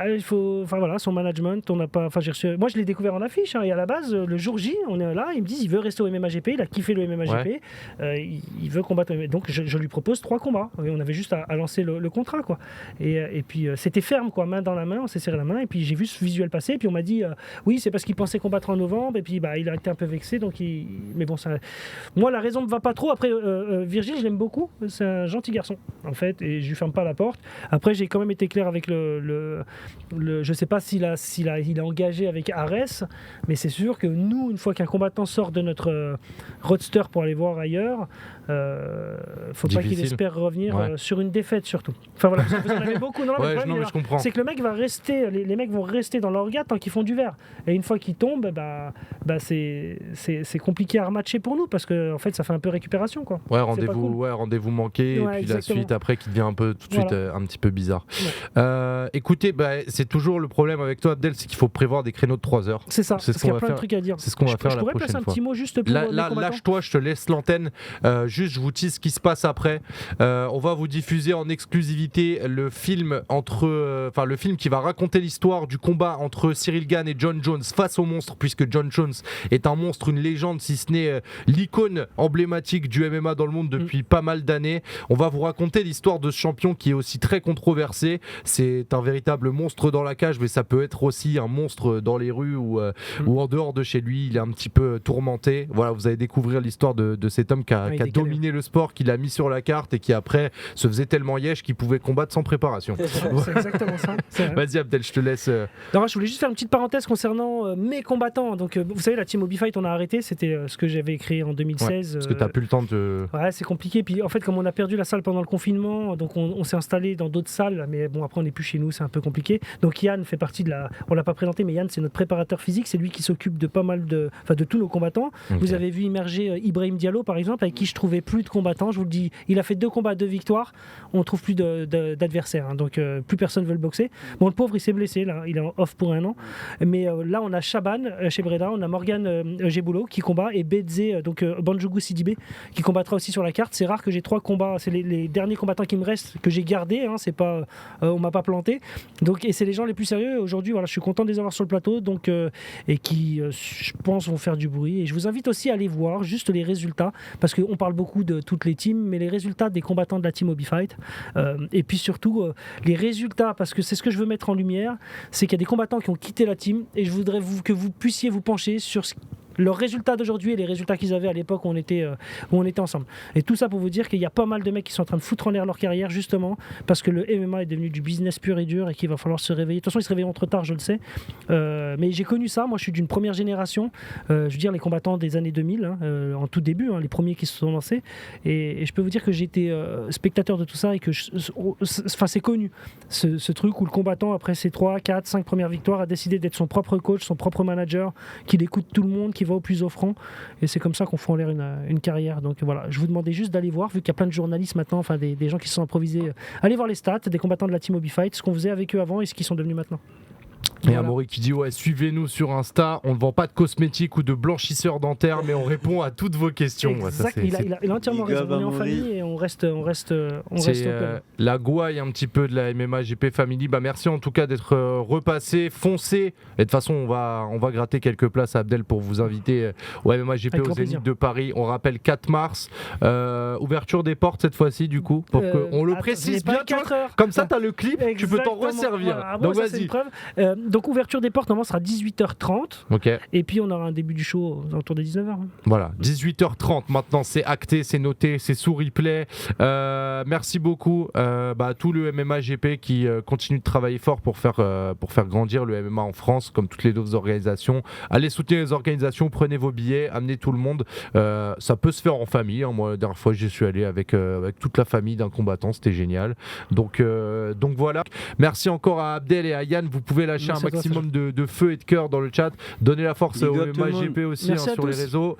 Il faut, son management, on n'a pas. J'ai reçu. Moi, je l'ai découvert en affiche. Et à la base, le jour J, on est là. Ils me disent, il veut rester au MMA GP. Il a kiffé le MMA GP. Il veut combattre. Donc, je lui propose 3 combats. Et on avait juste à lancer le contrat, quoi. Et puis c'était ferme, quoi, main dans la main. On s'est serré la main. Et puis j'ai vu ce visuel passer. Et puis on m'a dit, oui, c'est parce qu'il pensait combattre en novembre. Et puis il a été un peu vexé. Mais bon, ça. Moi, la raison ne va pas trop. Après, Virgile, je l'aime beaucoup. C'est un gentil garçon, en fait. Et je lui ferme pas la porte. Après, j'ai quand même été clair avec le je sais pas il est engagé avec Ares, mais c'est sûr que nous, une fois qu'un combattant sort de notre roadster pour aller voir ailleurs, faut pas qu'il espère revenir sur une défaite surtout. Enfin voilà, parce que vous en avez beaucoup. Non, ouais, non, mais je comprends. C'est que le mec va rester, les mecs vont rester dans leur garde tant qu'ils font du vert. Et une fois qu'ils tombent, c'est compliqué à rematcher pour nous parce que en fait ça fait un peu récupération quoi. Ouais, rendez-vous manqué et puis exactement. La suite après qui devient un peu tout de suite un petit peu bizarre. Ouais. Écoutez, c'est toujours le problème avec toi Abdel, c'est qu'il faut prévoir des créneaux de 3 heures. C'est ça. Parce qu'il y a plein de trucs à dire. C'est ce qu'on va faire la prochaine fois. Je pourrais placer un petit mot juste pour lâche-toi, je te laisse l'antenne. Juste, je vous dis ce qui se passe après. On va vous diffuser en exclusivité le film le film qui va raconter l'histoire du combat entre Cyril Gane et John Jones face au monstre, puisque John Jones est un monstre, une légende, si ce n'est l'icône emblématique du MMA dans le monde depuis pas mal d'années. On va vous raconter l'histoire de ce champion qui est aussi très controversé. C'est un véritable monstre dans la cage, mais ça peut être aussi un monstre dans les rues ou en dehors de chez lui. Il est un petit peu tourmenté. Voilà, vous allez découvrir l'histoire de cet homme qui a dominé le sport, qui l'a mis sur la carte et qui après se faisait tellement yèche qu'il pouvait combattre sans préparation. C'est exactement ça. Vas-y Abdel, je te laisse. Non, je voulais juste faire une petite parenthèse concernant mes combattants. Donc, vous savez, la team Obifight, on a arrêté. C'était ce que j'avais créé en 2016. Parce que t'as plus le temps de. Ouais, c'est compliqué. Puis en fait, comme on a perdu la salle pendant le confinement, donc on s'est installé dans d'autres salles. Mais bon, après, on n'est plus chez nous, c'est un peu compliqué. Donc Yann fait partie de la. On l'a pas présenté, mais Yann, c'est notre préparateur physique. C'est lui qui s'occupe de pas mal de tous nos combattants. Okay. Vous avez vu immerger Ibrahim Diallo, par exemple, avec qui je trouvais plus de combattants. Je vous le dis, il a fait 2 combats, 2 victoires. On trouve plus d'adversaires. Hein. Donc plus personne veut le boxer. Bon, le pauvre, il s'est blessé là. Il est en off pour 1 an. Mais là, on a Chaban chez Breda, on a Morgan Geboulot qui combat et Bedze, donc Banjougou Sidibé qui combattra aussi sur la carte. C'est rare que j'ai 3 combats. C'est les derniers combattants qui me restent que j'ai gardés. Hein. C'est pas, on m'a pas planté. Donc et c'est les gens les plus sérieux. Aujourd'hui, voilà, je suis content de les avoir sur le plateau. Donc et qui, je pense, vont faire du bruit. Et je vous invite aussi à aller voir juste les résultats parce qu'on parle beaucoup de toutes les teams, mais les résultats des combattants de la team Obifight. Et puis surtout les résultats, parce que c'est ce que je veux mettre en lumière, c'est qu'il y a des combattants qui ont quitté la team et je voudrais que vous puissiez vous pencher sur leurs résultats d'aujourd'hui et les résultats qu'ils avaient à l'époque où on était ensemble. Et tout ça pour vous dire qu'il y a pas mal de mecs qui sont en train de foutre en l'air leur carrière justement parce que le MMA est devenu du business pur et dur et qu'il va falloir se réveiller. De toute façon, ils se réveilleront trop tard, je le sais. Mais j'ai connu ça. Moi, je suis d'une première génération. Je veux dire, les combattants des années 2000, en tout début, les premiers qui se sont lancés. Et je peux vous dire que j'ai été spectateur de tout ça et que c'est connu, ce truc où le combattant, après ses 3, 4, 5 premières victoires, a décidé d'être son propre coach, son propre manager, qu'il écoute tout le monde, qui va au plus offrant, et c'est comme ça qu'on fout en l'air une carrière. Donc voilà, je vous demandais juste d'aller voir, vu qu'il y a plein de journalistes maintenant, enfin des gens qui se sont improvisés, allez voir les stats des combattants de la team Obifight, ce qu'on faisait avec eux avant et ce qu'ils sont devenus maintenant. Et Amaury qui dit suivez-nous sur Insta, on ne vend pas de cosmétiques ou de blanchisseurs dentaires, mais on répond à toutes vos questions. Exact, il a entièrement raison. On est en famille et on reste la gouaille un petit peu de la MMA GP Family. Merci en tout cas d'être repassé, foncé. Et de toute façon, on va gratter quelques places à Abdel pour vous inviter au MMA GP au Zénith de Paris. On rappelle 4 mars, ouverture des portes cette fois-ci du coup, pour qu'on le précise bien. Comme ça, tu as le clip, tu peux t'en resservir. Voilà. Donc vas-y. Donc ouverture des portes, normalement, sera 18h30. Okay. Et puis on aura un début du show autour des 19h. Voilà, 18h30 maintenant, c'est acté, c'est noté, c'est sous replay. Merci beaucoup à tout le MMA GP qui continue de travailler fort pour faire grandir le MMA en France, comme toutes les autres organisations. Allez soutenir les organisations, prenez vos billets, amenez tout le monde. Ça peut se faire en famille. Hein. Moi, la dernière fois, j'y suis allé avec toute la famille d'un combattant, c'était génial. Donc voilà. Merci encore à Abdel et à Yann. Vous pouvez lâcher un maximum de feu et de cœur dans le chat. Donnez la force au MMA GP aussi sur les réseaux.